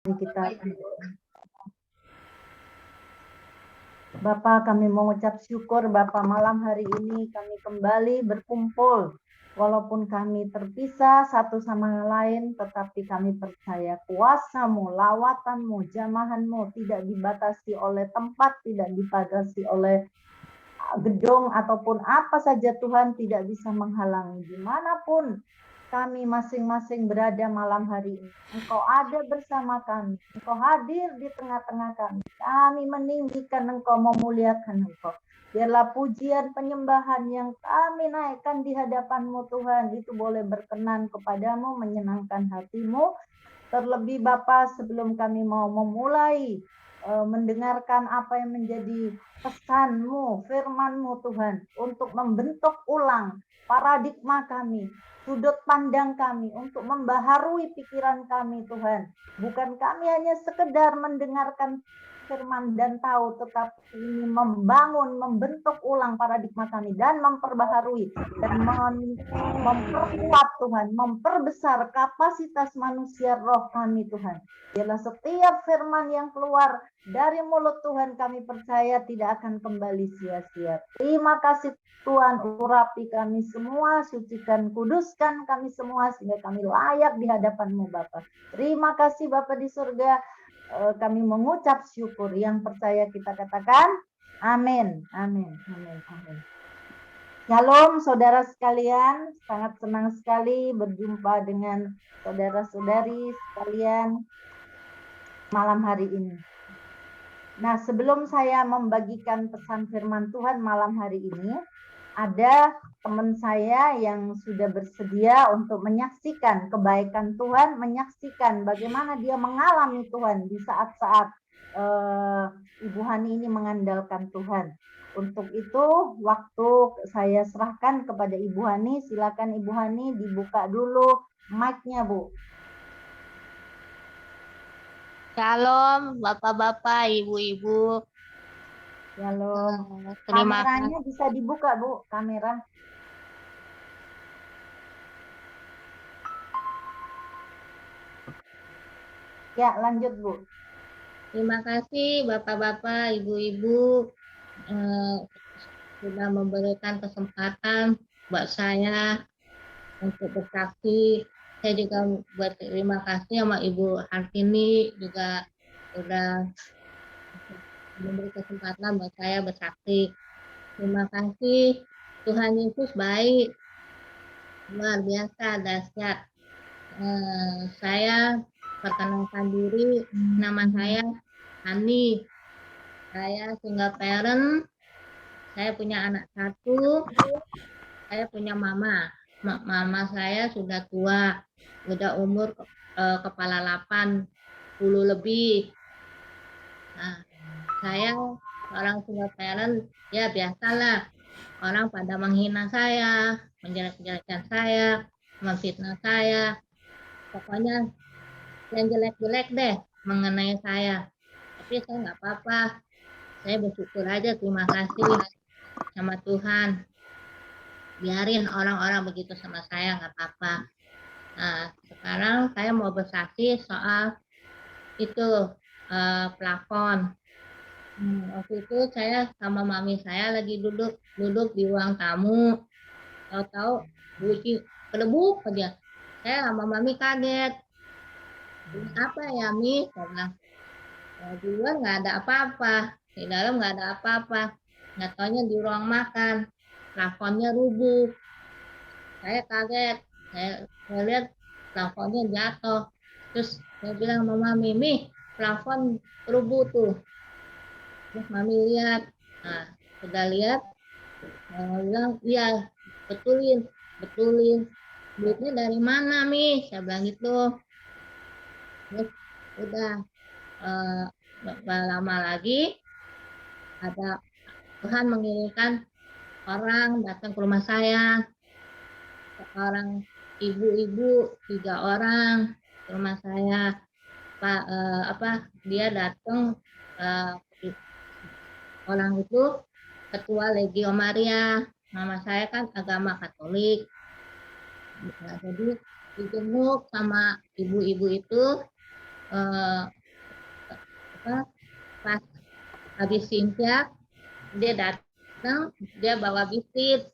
Kita Bapak, kami mengucap syukur Bapak malam hari ini kami kembali berkumpul. Walaupun kami terpisah satu sama lain, tetapi kami percaya kuasa-Mu, lawatan-Mu, jamahan-Mu tidak dibatasi oleh tempat, tidak dibatasi oleh gedung ataupun apa saja. Tuhan tidak bisa menghalangi dimanapun kami masing-masing berada malam hari ini. Engkau ada bersama kami, Engkau hadir di tengah-tengah kami. Kami meninggikan Engkau, memuliakan Engkau. Biarlah pujian penyembahan yang kami naikkan di hadapan-Mu Tuhan, itu boleh berkenan kepadamu, menyenangkan hati-Mu. Terlebih Bapa, sebelum kami mau memulai mendengarkan apa yang menjadi pesan-Mu, firman-Mu Tuhan, untuk membentuk ulang paradigma kami, sudut pandang kami, untuk membaharui pikiran kami Tuhan. Bukan kami hanya sekedar mendengarkan firman dan tahu, tetapi ini membangun, membentuk ulang paradigma kami dan memperbaharui dan memperkuat Tuhan, memperbesar kapasitas manusia roh kami Tuhan. Biarlah setiap firman yang keluar dari mulut Tuhan kami percaya tidak akan kembali sia-sia. Terima kasih Tuhan, urapi kami semua, sucikan, kuduskan kami semua sehingga kami layak di hadapan-Mu Bapa. Terima kasih Bapa di surga. Kami mengucap syukur. Yang percaya kita katakan amin, amin, amin, amin. Shalom saudara sekalian, sangat senang sekali berjumpa dengan saudara-saudari sekalian malam hari ini. Nah, sebelum saya membagikan pesan firman Tuhan malam hari ini, ada teman saya yang sudah bersedia untuk menyaksikan kebaikan Tuhan, menyaksikan bagaimana dia mengalami Tuhan di saat-saat Ibu Hani ini mengandalkan Tuhan. Untuk itu, waktu saya serahkan kepada Ibu Hani, silakan Ibu Hani dibuka dulu mic-nya, Bu. Shalom, Bapak-bapak, Ibu-ibu. Shalom. Terima Kameranya kasih. bisa dibuka, Bu, kamera. Ya, lanjut, Bu. Terima kasih Bapak-bapak, Ibu-ibu sudah memberikan kesempatan buat saya untuk bersaksi. Saya juga berterima kasih sama Ibu Hartini juga sudah memberi kesempatan buat saya bersaksi. Terima kasih. Tuhan Yesus baik, luar biasa, dahsyat. Saya perkenalkan diri, nama saya Hani. Saya single parent. Saya punya anak satu. Saya punya mama. Mama saya sudah tua, sudah umur kepala 80 lebih. Nah, saya seorang single parent, ya biasalah orang pada menghina saya, menjelek-jelekan saya, memfitnah saya. Pokoknya yang jelek-jelek deh mengenai saya. Tapi saya nggak apa-apa. Saya bersyukur aja, terima kasih sama Tuhan. Biarin orang-orang begitu sama saya, nggak apa-apa. Nah, sekarang saya mau bersaksi soal itu plafon. Waktu itu saya sama mami saya lagi duduk di ruang tamu. Tahu-tahu bunyi kedebuk aja. Saya sama mami kaget. Ini apa ya, Mi? Saya bilang, di luar nggak ada apa-apa, di dalam nggak ada apa-apa. Nggak taunya di ruang makan, plafonnya rubuh. Saya kaget, saya lihat plafonnya jatuh. Terus saya bilang sama Mami, "Mi, plafon rubuh tuh." Terus Mami lihat, nah sudah lihat, saya bilang, "Iya, betulin, betulin. Duitnya dari mana, Mi?" Saya bilang gitu. Terus udah lama lagi ada Tuhan mengirimkan orang datang ke rumah saya, seorang ibu-ibu 3 orang ke rumah saya. Dia datang, orang itu ketua Legio Maria. Mama saya kan agama Katolik. Nah, jadi dijenguk sama ibu-ibu itu, eh, apa, pas habis simpiak dia datang, dia bawa biskuit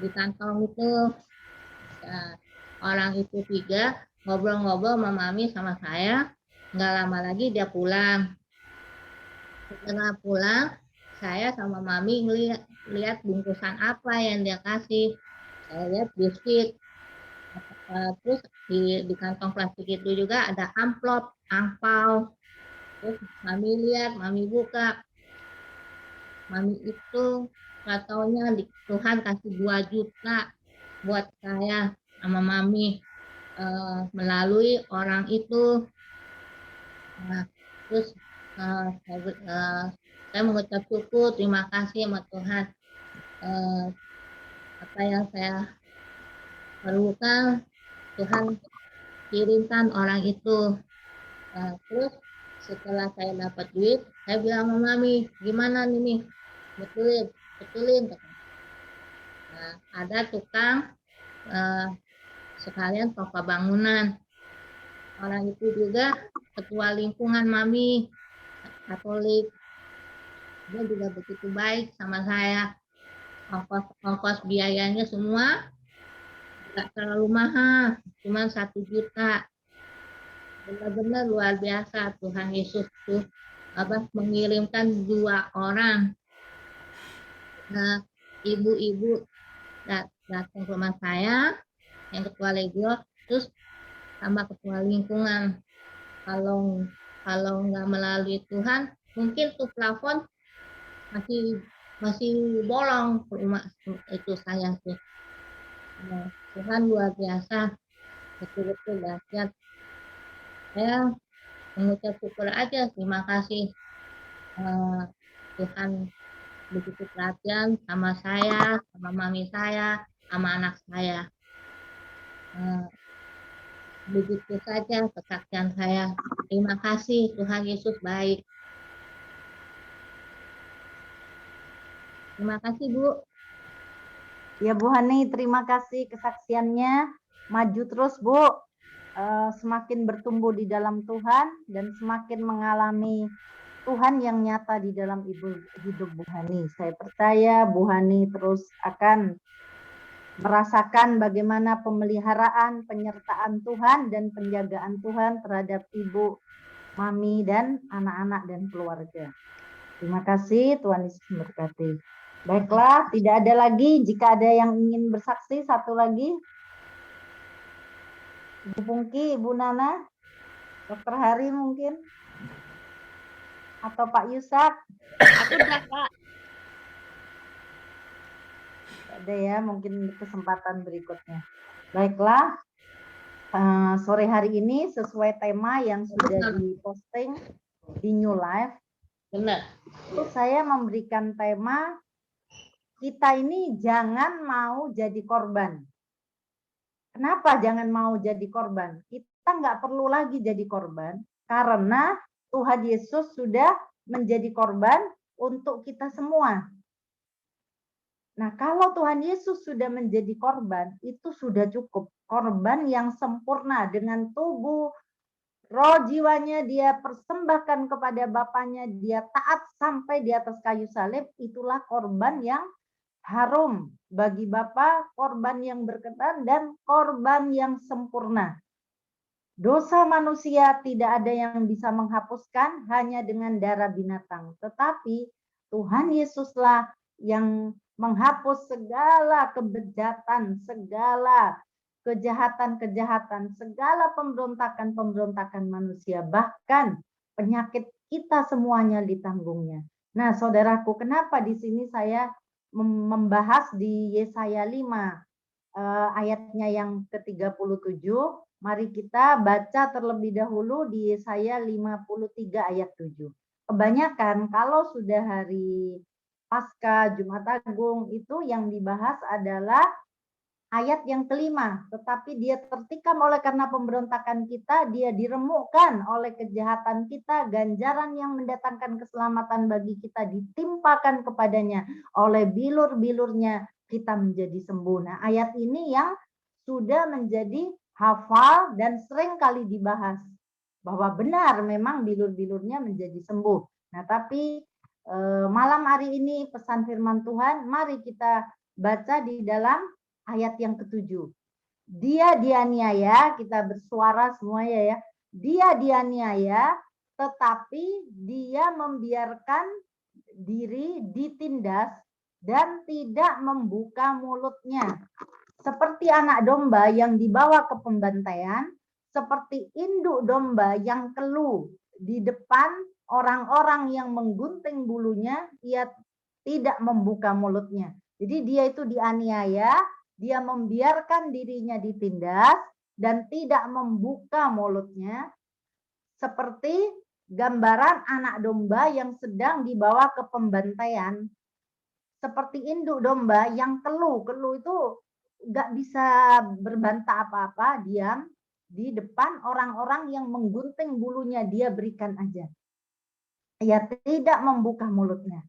di kantong itu. Ya, orang itu tiga ngobrol-ngobrol sama mami sama saya. Nggak lama lagi dia pulang. Setelah pulang, saya sama mami lihat bungkusan apa yang dia kasih. Saya lihat biskuit. Terus di kantong plastik itu juga ada amplop, angpau. Terus mami lihat, mami buka. Mami itu nggak taunya Tuhan kasih 2 juta buat saya sama mami melalui orang itu. Nah, terus saya mengucap syukur, terima kasih sama Tuhan. Eh, Apa yang saya perlukan, Tuhan kirimkan orang itu. Terus setelah saya dapat duit, saya bilang sama mami, gimana nih, betulin, betulin. Nah, ada tukang eh, sekalian toko bangunan. Orang itu juga ketua lingkungan mami, Katolik. Dia juga begitu baik sama saya. Ongkos biayanya semua nggak terlalu mahal, cuma 1 juta. Benar-benar luar biasa Tuhan Yesus tuh mengirimkan 2 orang. Nah, ibu-ibu datang ke rumah saya, yang ketua legio, terus sama ketua lingkungan. Kalau nggak melalui Tuhan, mungkin tuh plafon masih bolong rumah itu saya tuh. Nah, Tuhan luar biasa, betul-betul dahsyat. Saya mengucap syukur aja, terima kasih Tuhan begitu perhatian sama saya, sama mami saya, sama anak saya. Begitu saja kesaksian saya. Terima kasih, Tuhan Yesus baik. Terima kasih, Bu. Ya Bu Hani, terima kasih kesaksiannya. Maju terus Bu, semakin bertumbuh di dalam Tuhan dan semakin mengalami Tuhan yang nyata di dalam hidup Bu Hani. Saya percaya Bu Hani terus akan merasakan bagaimana pemeliharaan, penyertaan Tuhan dan penjagaan Tuhan terhadap Ibu, Mami, dan anak-anak dan keluarga. Terima kasih, Tuhan Yesus memberkati. Baiklah, tidak ada lagi. Jika ada yang ingin bersaksi, satu lagi. Ibu Pungki, Ibu Nana, Dokter Hari mungkin, atau Pak Yusak. Aku udah, Pak. Ada ya, mungkin kesempatan berikutnya. Baiklah, sore hari ini sesuai tema yang sudah diposting di New Life. Benar. Saya memberikan tema, kita ini jangan mau jadi korban. Kenapa jangan mau jadi korban? Kita nggak perlu lagi jadi korban, karena Tuhan Yesus sudah menjadi korban untuk kita semua. Nah, kalau Tuhan Yesus sudah menjadi korban, itu sudah cukup. Korban yang sempurna dengan tubuh, roh jiwanya dia persembahkan kepada Bapaknya, dia taat sampai di atas kayu salib, itulah korban yang harum bagi Bapa, korban yang berkenan dan korban yang sempurna. Dosa manusia tidak ada yang bisa menghapuskan hanya dengan darah binatang. Tetapi Tuhan Yesuslah yang menghapus segala kebejatan, segala kejahatan-kejahatan, segala pemberontakan-pemberontakan manusia. Bahkan penyakit kita semuanya ditanggungnya. Nah, saudaraku, kenapa di sini saya membahas di Yesaya 5 ayatnya yang ke-37? Mari kita baca terlebih dahulu di Yesaya 53 ayat 7. Kebanyakan kalau sudah hari Pasca, Jumat Agung, itu yang dibahas adalah ayat yang kelima. Tetapi dia tertikam oleh karena pemberontakan kita, dia diremukkan oleh kejahatan kita, ganjaran yang mendatangkan keselamatan bagi kita ditimpakan kepadanya, oleh bilur-bilurnya kita menjadi sembuh. Nah, ayat ini yang sudah menjadi hafal dan sering kali dibahas. bahwa benar memang bilur-bilurnya menjadi sembuh. Nah, tapi malam hari ini pesan firman Tuhan, mari kita baca di dalam ayat yang ke-7. Dia dianiaya, kita bersuara semuanya ya. Dia dianiaya, tetapi dia membiarkan diri ditindas dan tidak membuka mulutnya. Seperti anak domba yang dibawa ke pembantaian, seperti induk domba yang keluh di depan orang-orang yang menggunting bulunya, ia tidak membuka mulutnya. Jadi dia itu dianiaya, dia membiarkan dirinya ditindas dan tidak membuka mulutnya, seperti gambaran anak domba yang sedang dibawa ke pembantaian. Seperti induk domba yang keluh itu nggak bisa berbantah apa-apa, diam di depan orang-orang yang menggunting bulunya, dia berikan aja. Ia tidak membuka mulutnya.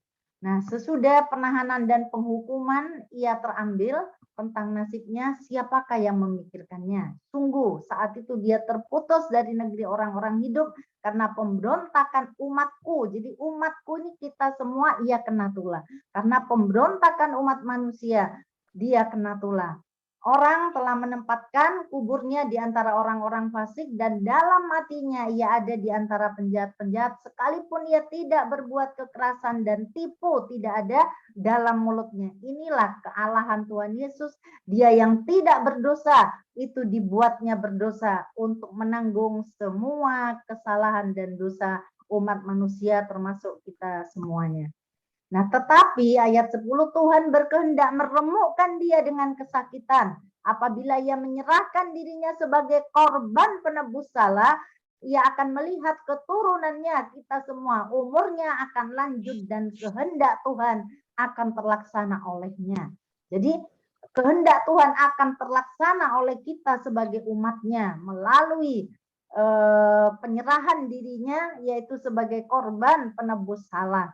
Nah, sesudah penahanan dan penghukuman, ia terambil tentang nasibnya, siapakah yang memikirkannya? Sungguh, saat itu dia terputus dari negeri orang-orang hidup karena pemberontakan umatku. Jadi umatku ini kita semua, ia kena tulah. Karena pemberontakan umat manusia, dia kena tulah. Orang telah menempatkan kuburnya di antara orang-orang fasik dan dalam matinya ia ada di antara penjahat-penjahat, sekalipun ia tidak berbuat kekerasan dan tipu tidak ada dalam mulutnya. Inilah kealahan Tuhan Yesus, dia yang tidak berdosa itu dibuatnya berdosa untuk menanggung semua kesalahan dan dosa umat manusia termasuk kita semuanya. Nah, tetapi ayat 10, Tuhan berkehendak meremukkan dia dengan kesakitan. Apabila ia menyerahkan dirinya sebagai korban penebus salah, ia akan melihat keturunannya, kita semua, umurnya akan lanjut dan kehendak Tuhan akan terlaksana olehnya. Jadi kehendak Tuhan akan terlaksana oleh kita sebagai umatnya melalui penyerahan dirinya, yaitu sebagai korban penebus salah,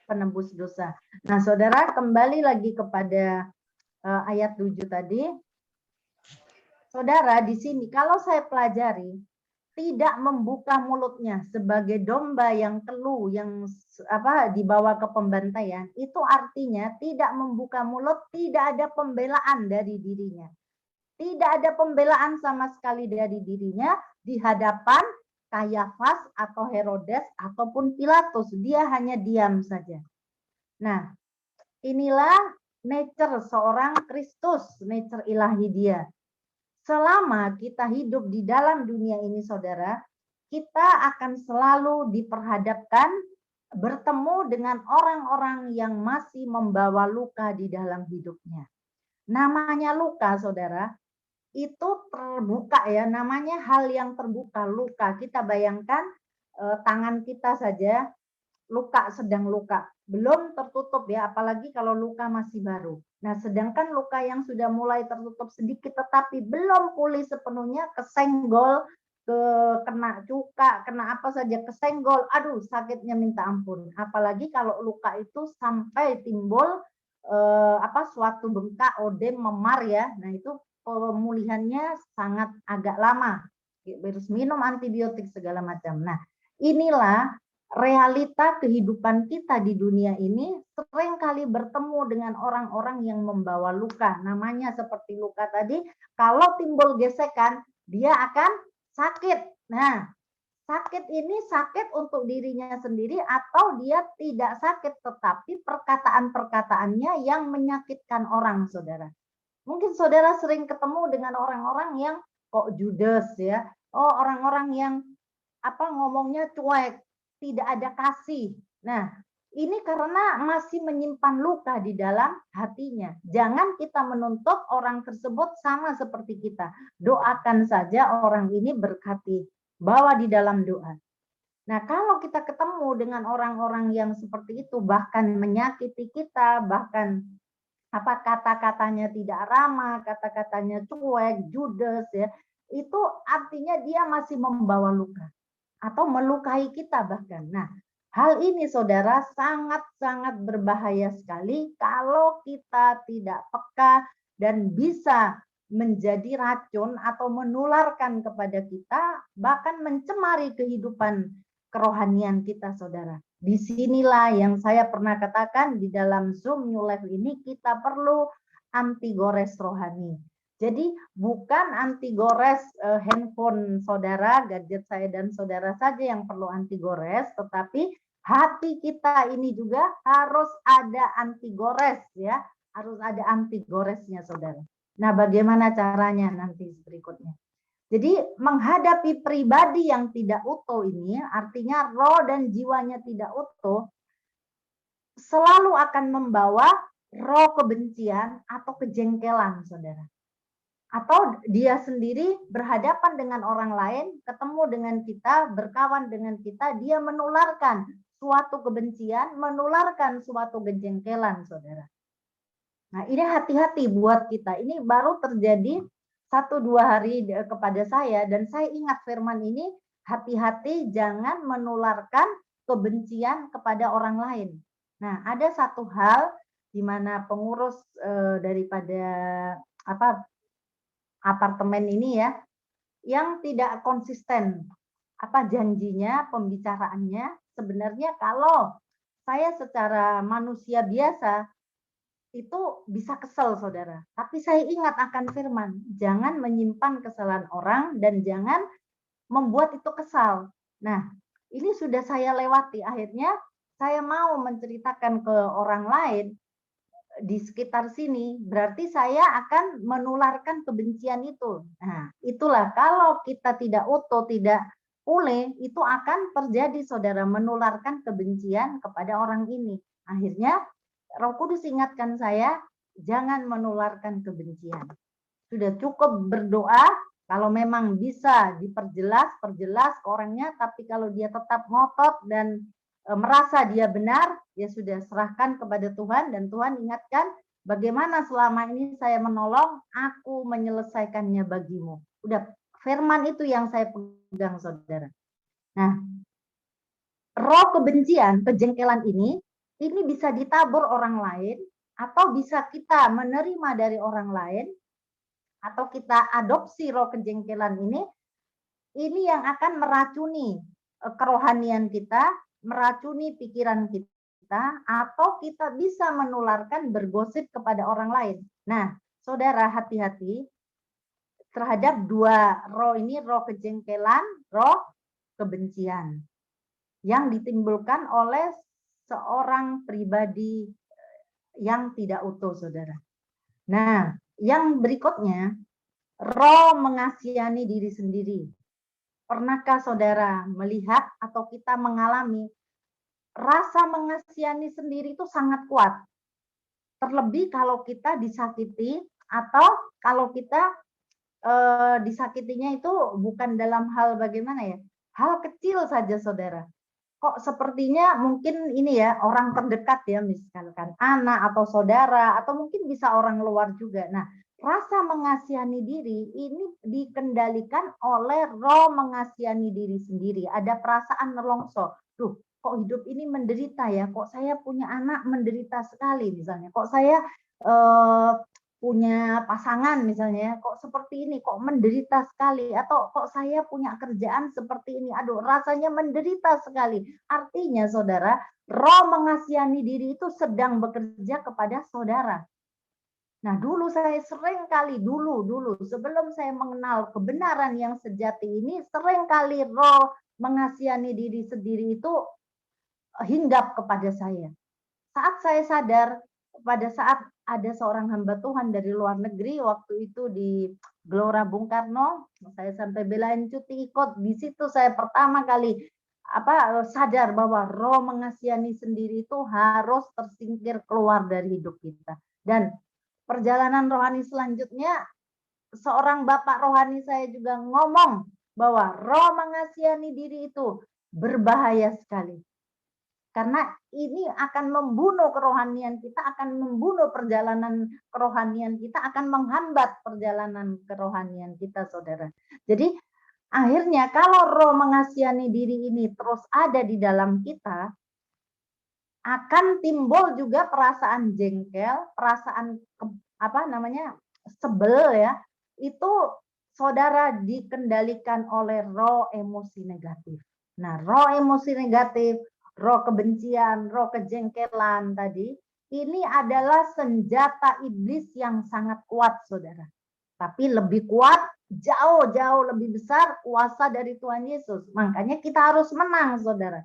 penebus dosa. Nah, saudara, kembali lagi kepada ayat 7 tadi. Saudara, di sini kalau saya pelajari, tidak membuka mulutnya sebagai domba yang keluh, yang dibawa ke pembantaian, itu artinya tidak membuka mulut, tidak ada pembelaan dari dirinya. Tidak ada pembelaan sama sekali dari dirinya di hadapan Kayafas atau Herodes ataupun Pilatus. Dia hanya diam saja. Nah, inilah nature seorang Kristus, nature ilahi dia. Selama kita hidup di dalam dunia ini, saudara, kita akan selalu diperhadapkan bertemu dengan orang-orang yang masih membawa luka di dalam hidupnya. Namanya luka, saudara, itu terbuka ya, namanya hal yang terbuka, luka. Kita bayangkan tangan kita saja luka, sedang luka, belum tertutup ya, apalagi kalau luka masih baru. Nah, sedangkan luka yang sudah mulai tertutup sedikit tetapi belum pulih sepenuhnya, kesenggol, kena cuka, kena apa saja, kesenggol, aduh sakitnya minta ampun. Apalagi kalau luka itu sampai timbul suatu bengkak, odem, memar ya. Nah, itu pemulihannya sangat agak lama. Harus minum antibiotik segala macam. Nah, inilah realita kehidupan kita di dunia ini, seringkali bertemu dengan orang-orang yang membawa luka. Namanya seperti luka tadi, kalau timbul gesekan, dia akan sakit. Nah, sakit ini sakit untuk dirinya sendiri atau dia tidak sakit, tetapi perkataan-perkataannya yang menyakitkan orang, saudara. Mungkin saudara sering ketemu dengan orang-orang yang kok judes ya, orang-orang yang ngomongnya cuek, tidak ada kasih. Nah, ini karena masih menyimpan luka di dalam hatinya. Jangan kita menuntut orang tersebut sama seperti kita. Doakan saja orang ini berkati, bawa di dalam doa. Nah, kalau kita ketemu dengan orang-orang yang seperti itu, bahkan menyakiti kita, bahkan kata-katanya tidak ramah, kata-katanya cuek, judes ya, itu artinya dia masih membawa luka atau melukai kita bahkan. Nah, hal ini saudara sangat-sangat berbahaya sekali kalau kita tidak peka dan bisa menjadi racun atau menularkan kepada kita, bahkan mencemari kehidupan kerohanian kita, saudara. Disinilah yang saya pernah katakan di dalam Zoom New Life ini, kita perlu anti gores rohani. Jadi bukan anti gores handphone saudara, gadget saya dan saudara saja yang perlu anti gores, tetapi hati kita ini juga harus ada anti gores, ya, harus ada anti goresnya, saudara. Nah, bagaimana caranya nanti berikutnya? Jadi menghadapi pribadi yang tidak utuh ini, artinya roh dan jiwanya tidak utuh, selalu akan membawa roh kebencian atau kejengkelan, saudara. Atau dia sendiri berhadapan dengan orang lain, ketemu dengan kita, berkawan dengan kita, dia menularkan suatu kebencian, menularkan suatu kejengkelan, saudara. Nah, ini hati-hati buat kita. Ini baru terjadi 1-2 hari kepada saya, dan saya ingat firman ini, hati-hati jangan menularkan kebencian kepada orang lain. Nah, ada satu hal di mana pengurus daripada apartemen ini ya, yang tidak konsisten janjinya, pembicaraannya. Sebenarnya kalau saya secara manusia biasa itu bisa kesel, saudara. Tapi saya ingat akan firman, jangan menyimpan kesalahan orang dan jangan membuat itu kesal. Nah, ini sudah saya lewati. Akhirnya saya mau menceritakan ke orang lain di sekitar sini, berarti saya akan menularkan kebencian itu. Nah, itulah kalau kita tidak utuh, tidak pulih, itu akan terjadi, saudara, menularkan kebencian kepada orang ini. Akhirnya Roh Kudus ingatkan saya, jangan menularkan kebencian. Sudah cukup berdoa, kalau memang bisa diperjelas, perjelas ke orangnya, tapi kalau dia tetap ngotot dan merasa dia benar, ya sudah serahkan kepada Tuhan, dan Tuhan ingatkan, bagaimana selama ini saya menolong, aku menyelesaikannya bagimu. Udah, firman itu yang saya pegang, saudara. Nah, roh kebencian, kejengkelan ini bisa ditabur orang lain, atau bisa kita menerima dari orang lain, atau kita adopsi roh kejengkelan ini yang akan meracuni kerohanian kita, meracuni pikiran kita, atau kita bisa menularkan bergosip kepada orang lain. Nah, saudara, hati-hati terhadap dua roh ini, roh kejengkelan, roh kebencian yang ditimbulkan oleh seorang pribadi yang tidak utuh, saudara. Nah, yang berikutnya, roh mengasihani diri sendiri. Pernahkah saudara melihat atau kita mengalami rasa mengasihani sendiri itu sangat kuat? Terlebih kalau kita disakiti, atau kalau kita disakitinya itu bukan dalam hal bagaimana ya, hal kecil saja, saudara. Kok sepertinya mungkin ini ya, orang terdekat ya, misalkan anak atau saudara, atau mungkin bisa orang luar juga. Nah, rasa mengasihani diri ini dikendalikan oleh roh mengasihani diri sendiri. Ada perasaan nelongso. Duh, kok hidup ini menderita ya? Kok saya punya anak menderita sekali misalnya? Kok saya punya pasangan misalnya, kok seperti ini, kok menderita sekali, atau kok saya punya kerjaan seperti ini, aduh rasanya menderita sekali. Artinya, saudara, roh mengasihani diri itu sedang bekerja kepada saudara. Nah, dulu saya sering kali, dulu sebelum saya mengenal kebenaran yang sejati ini, sering kali roh mengasihani diri sendiri itu hinggap kepada saya. Saat saya sadar, pada saat ada seorang hamba Tuhan dari luar negeri, waktu itu di Gelora Bung Karno, saya sampai belain cuti ikut. Di situ saya pertama kali sadar bahwa roh mengasihani sendiri itu harus tersingkir keluar dari hidup kita. Dan perjalanan rohani selanjutnya, seorang bapak rohani saya juga ngomong bahwa roh mengasihani diri itu berbahaya sekali. Karena ini akan membunuh kerohanian kita, akan membunuh perjalanan kerohanian kita, akan menghambat perjalanan kerohanian kita, saudara. Jadi akhirnya kalau roh mengasihani diri ini terus ada di dalam kita, akan timbul juga perasaan jengkel, perasaan sebel ya, itu saudara dikendalikan oleh roh emosi negatif. Nah, roh emosi negatif, roh kebencian, roh kejengkelan tadi, ini adalah senjata iblis yang sangat kuat, saudara. Tapi lebih kuat, jauh-jauh lebih besar kuasa dari Tuhan Yesus. Makanya kita harus menang, saudara.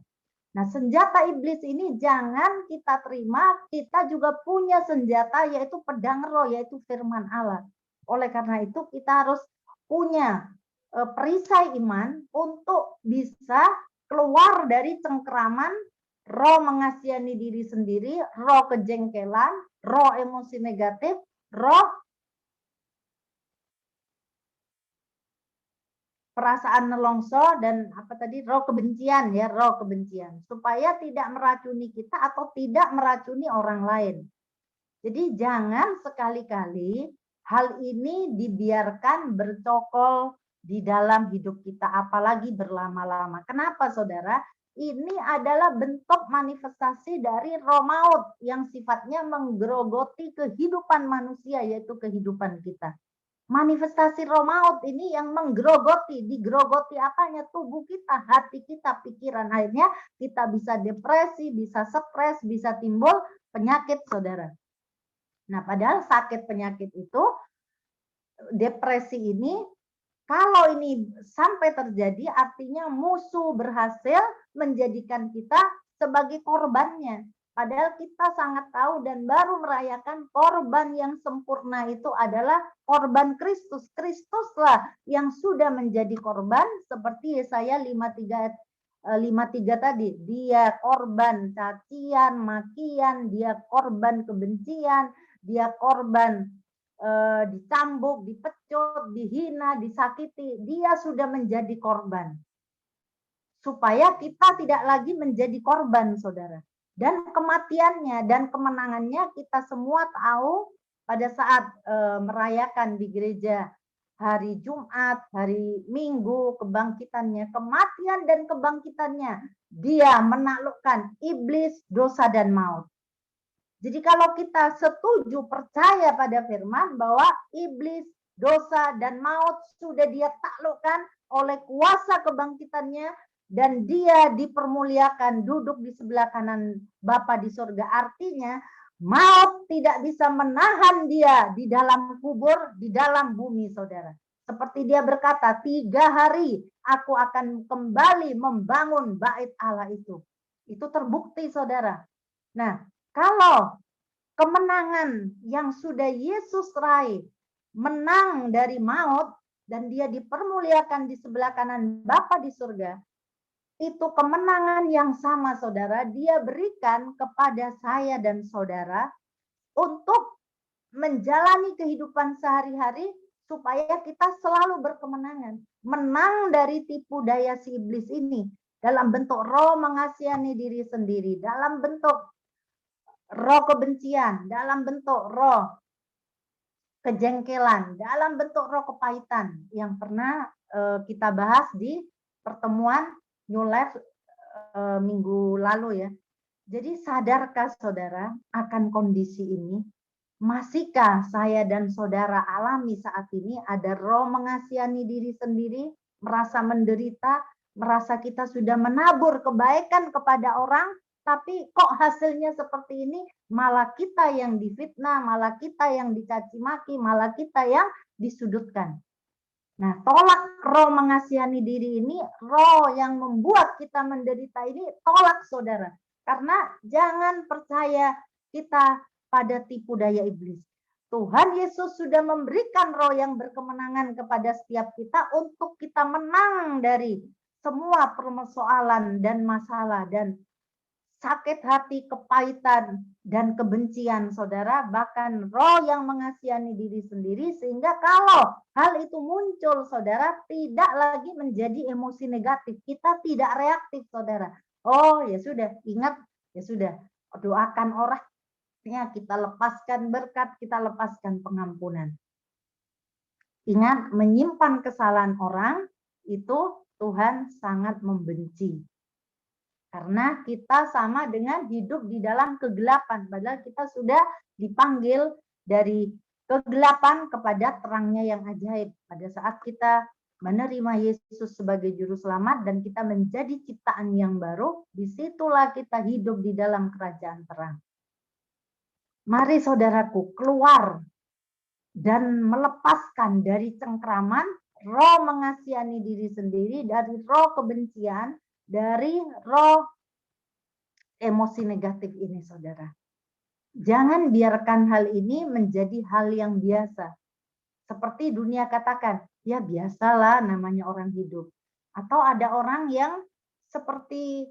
Nah, senjata iblis ini jangan kita terima, kita juga punya senjata yaitu pedang roh, yaitu firman Allah. Oleh karena itu kita harus punya perisai iman untuk bisa keluar dari cengkeraman roh mengasihani diri sendiri, roh kejengkelan, roh emosi negatif, roh perasaan nelongso, dan apa tadi, roh kebencian ya, roh kebencian, supaya tidak meracuni kita atau tidak meracuni orang lain. Jadi jangan sekali-kali hal ini dibiarkan bercokol di dalam hidup kita, apalagi berlama-lama. Kenapa, saudara? Ini adalah bentuk manifestasi dari roh maut yang sifatnya menggerogoti kehidupan manusia, yaitu kehidupan kita. Manifestasi roh maut ini yang menggerogoti, digerogoti apanya? Tubuh kita, hati kita, pikiran. Akhirnya kita bisa depresi, bisa stres, bisa timbul penyakit, saudara. Nah, padahal sakit penyakit itu, depresi ini, kalau ini sampai terjadi, artinya musuh berhasil menjadikan kita sebagai korbannya. Padahal kita sangat tahu dan baru merayakan korban yang sempurna itu adalah korban Kristus. Kristuslah yang sudah menjadi korban, seperti Yesaya 53 tadi. Dia korban cacian, makian, dia korban kebencian, dia korban dicambuk, dipecut, dihina, disakiti. Dia sudah menjadi korban. Supaya kita tidak lagi menjadi korban, saudara. Dan kematiannya dan kemenangannya kita semua tahu pada saat merayakan di gereja hari Jumat, hari Minggu, kebangkitannya, kematian dan kebangkitannya. Dia menaklukkan iblis, dosa, dan maut. Jadi kalau kita setuju, percaya pada firman bahwa iblis, dosa, dan maut sudah dia taklukkan oleh kuasa kebangkitannya, dan dia dipermuliakan duduk di sebelah kanan Bapa di surga. Artinya maut tidak bisa menahan dia di dalam kubur, di dalam bumi, saudara. Seperti dia berkata, 3 hari aku akan kembali membangun bait Allah itu. Itu terbukti, saudara. Nah, kalau kemenangan yang sudah Yesus raih, menang dari maut, dan dia dipermuliakan di sebelah kanan Bapa di surga, itu kemenangan yang sama, saudara, dia berikan kepada saya dan saudara untuk menjalani kehidupan sehari-hari supaya kita selalu berkemenangan, menang dari tipu daya si iblis ini dalam bentuk roh mengasihani diri sendiri, dalam bentuk roh kebencian, dalam bentuk roh kejengkelan, dalam bentuk roh kepahitan yang pernah kita bahas di pertemuan New Life minggu lalu ya. Jadi sadarkah saudara akan kondisi ini? Masihkah saya dan saudara alami saat ini ada roh mengasihani diri sendiri, merasa menderita, merasa kita sudah menabur kebaikan kepada orang, tapi kok hasilnya seperti ini, malah kita yang difitnah, malah kita yang dicaci maki, malah kita yang disudutkan. Nah, tolak roh mengasihani diri ini, roh yang membuat kita menderita ini, tolak, saudara. Karena jangan percaya kita pada tipu daya iblis. Tuhan Yesus sudah memberikan roh yang berkemenangan kepada setiap kita untuk kita menang dari semua persoalan dan masalah dan sakit hati, kepahitan, dan kebencian, saudara, bahkan roh yang mengasihani diri sendiri, sehingga kalau hal itu muncul, saudara, tidak lagi menjadi emosi negatif. Kita tidak reaktif, saudara. Oh, ya sudah, ingat, ya sudah, doakan orangnya, kita lepaskan berkat, kita lepaskan pengampunan. Ingat, menyimpan kesalahan orang, itu Tuhan sangat membenci. Karena kita sama dengan hidup di dalam kegelapan. Padahal kita sudah dipanggil dari kegelapan kepada terangnya yang ajaib. Pada saat kita menerima Yesus sebagai juru selamat dan kita menjadi ciptaan yang baru, disitulah kita hidup di dalam kerajaan terang. Mari saudaraku keluar dan melepaskan dari cengkraman roh mengasihani diri sendiri, dari roh kebencian, dari roh emosi negatif ini, saudara. Jangan biarkan hal ini menjadi hal yang biasa. Seperti dunia katakan, ya biasalah namanya orang hidup. Atau ada orang yang seperti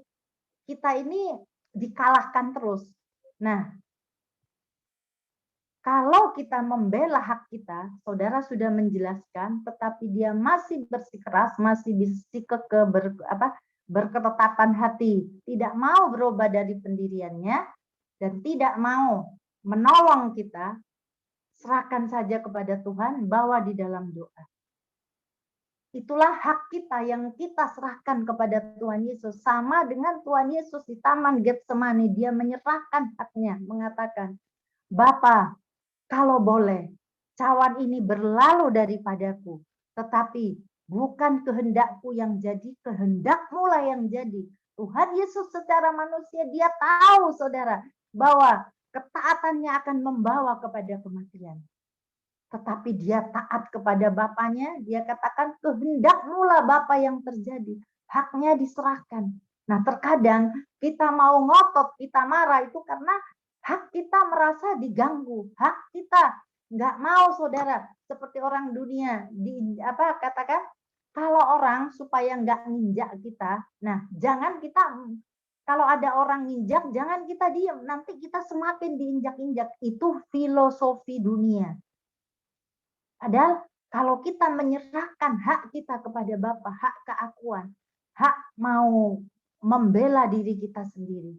kita ini dikalahkan terus. Nah, kalau kita membela hak kita, saudara sudah menjelaskan, tetapi dia masih bersikeras, masih berketetapan hati, tidak mau berubah dari pendiriannya, dan tidak mau menolong kita, serahkan saja kepada Tuhan, bawa di dalam doa. Itulah hak kita yang kita serahkan kepada Tuhan Yesus. Sama dengan Tuhan Yesus di Taman Getsemani, dia menyerahkan haknya, mengatakan, Bapa, kalau boleh, cawan ini berlalu daripadaku, tetapi bukan kehendakku yang jadi, kehendakmu lah yang jadi. Tuhan Yesus secara manusia, dia tahu, saudara, bahwa ketaatannya akan membawa kepada kematian. Tetapi dia taat kepada Bapaknya, dia katakan, kehendakmu lah Bapa yang terjadi. Haknya diserahkan. Nah, terkadang kita mau ngotot, kita marah itu karena hak kita merasa diganggu, hak kita nggak mau, saudara, seperti orang dunia katakan kalau orang supaya nggak nginjak kita, nah jangan kita kalau ada orang nginjak jangan kita diam, nanti kita semakin diinjak-injak. Itu filosofi dunia. Padahal kalau kita menyerahkan hak kita kepada Bapa, hak keakuan, hak mau membela diri kita sendiri.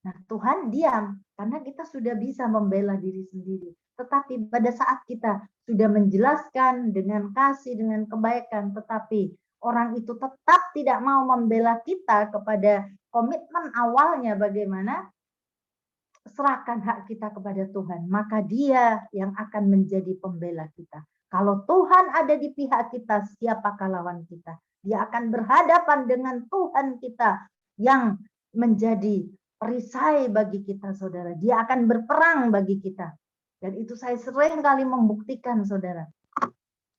Nah, Tuhan diam karena kita sudah bisa membela diri sendiri. Tetapi pada saat kita sudah menjelaskan dengan kasih, dengan kebaikan, tetapi orang itu tetap tidak mau membela kita kepada komitmen awalnya bagaimana, serahkan hak kita kepada Tuhan. Maka dia yang akan menjadi pembela kita. Kalau Tuhan ada di pihak kita, siapakah lawan kita? Dia akan berhadapan dengan Tuhan kita yang menjadi perisai bagi kita, saudara. Dia akan berperang bagi kita. Dan itu saya sering kali membuktikan, saudara.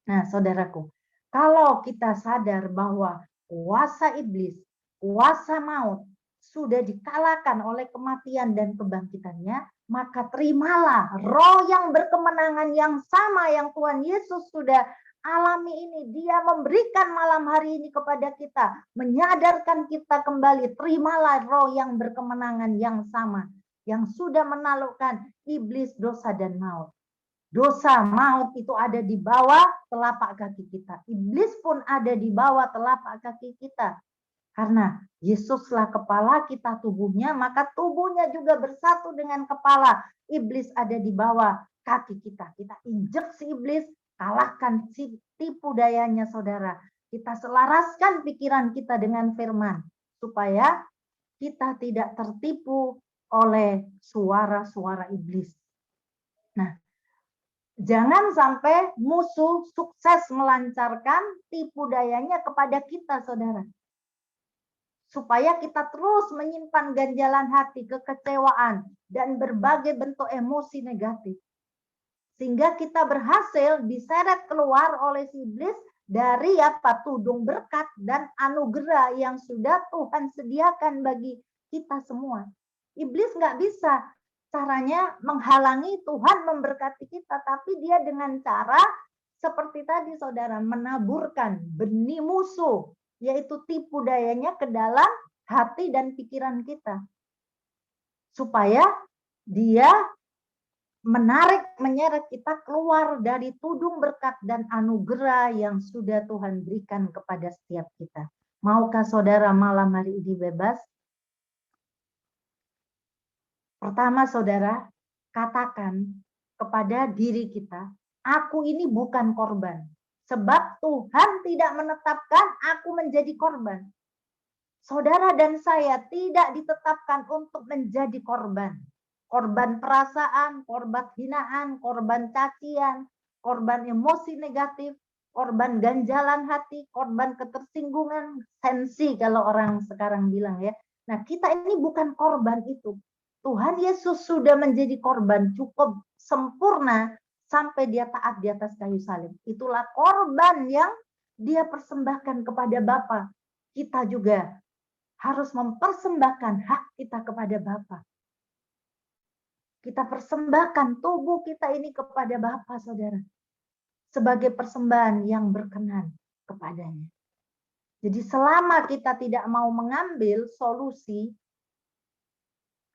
Nah, saudaraku, kalau kita sadar bahwa kuasa iblis, kuasa maut, sudah dikalahkan oleh kematian dan kebangkitannya, maka terimalah roh yang berkemenangan yang sama yang Tuhan Yesus sudah alami ini. Dia memberikan malam hari ini kepada kita, menyadarkan kita kembali. Terimalah roh yang berkemenangan yang sama, yang sudah menaklukkan iblis, dosa, dan maut. Dosa, maut itu ada di bawah telapak kaki kita. Iblis pun ada di bawah telapak kaki kita. Karena Yesuslah kepala, kita tubuhnya, maka tubuhnya juga bersatu dengan kepala. Iblis ada di bawah kaki kita. Kita injek si iblis, kalahkan si tipu dayanya, saudara. Kita selaraskan pikiran kita dengan firman, supaya kita tidak tertipu oleh suara-suara iblis. Nah, jangan sampai musuh sukses melancarkan tipu dayanya kepada kita, saudara. Supaya kita terus menyimpan ganjalan hati, kekecewaan, dan berbagai bentuk emosi negatif. Sehingga kita berhasil diseret keluar oleh si iblis dari tudung berkat dan anugerah yang sudah Tuhan sediakan bagi kita semua. Iblis nggak bisa caranya menghalangi Tuhan memberkati kita, tapi dia dengan cara seperti tadi, saudara, menaburkan benih musuh, yaitu tipu dayanya ke dalam hati dan pikiran kita. Supaya dia menyeret kita keluar dari tudung berkat dan anugerah yang sudah Tuhan berikan kepada setiap kita. Maukah saudara malam hari ini bebas? Pertama, saudara, katakan kepada diri kita, aku ini bukan korban. Sebab Tuhan tidak menetapkan aku menjadi korban. Saudara dan saya tidak ditetapkan untuk menjadi korban. korban perasaan, korban hinaan, korban cacian, korban emosi negatif, korban ganjalan hati, korban ketersinggungan, sensi kalau orang sekarang bilang ya. Nah, kita ini bukan korban itu. Tuhan Yesus sudah menjadi korban cukup sempurna sampai dia taat di atas kayu salib. Itulah korban yang dia persembahkan kepada Bapa. Kita juga harus mempersembahkan hak kita kepada Bapa. Kita persembahkan tubuh kita ini kepada Bapa, saudara. Sebagai persembahan yang berkenan kepadanya. Jadi selama kita tidak mau mengambil solusi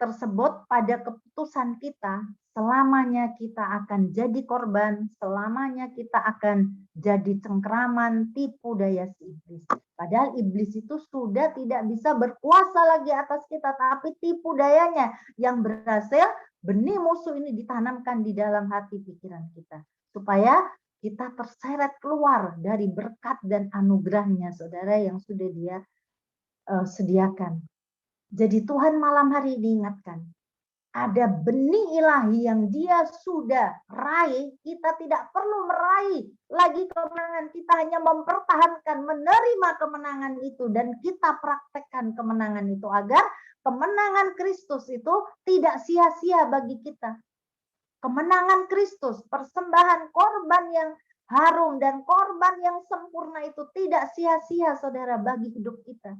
tersebut pada keputusan kita, selamanya kita akan jadi korban, selamanya kita akan jadi cengkraman, tipu daya si iblis. Padahal iblis itu sudah tidak bisa berkuasa lagi atas kita, tapi tipu dayanya yang berhasil benih musuh ini ditanamkan di dalam hati pikiran kita. Supaya kita terseret keluar dari berkat dan anugerahnya, saudara, yang sudah dia sediakan. Jadi Tuhan malam hari ini ingatkan, ada benih ilahi yang dia sudah raih, kita tidak perlu meraih lagi kemenangan, kita hanya mempertahankan, menerima kemenangan itu, dan kita praktekkan kemenangan itu, agar kemenangan Kristus itu tidak sia-sia bagi kita. Kemenangan Kristus, persembahan korban yang harum dan korban yang sempurna itu tidak sia-sia, saudara, bagi hidup kita.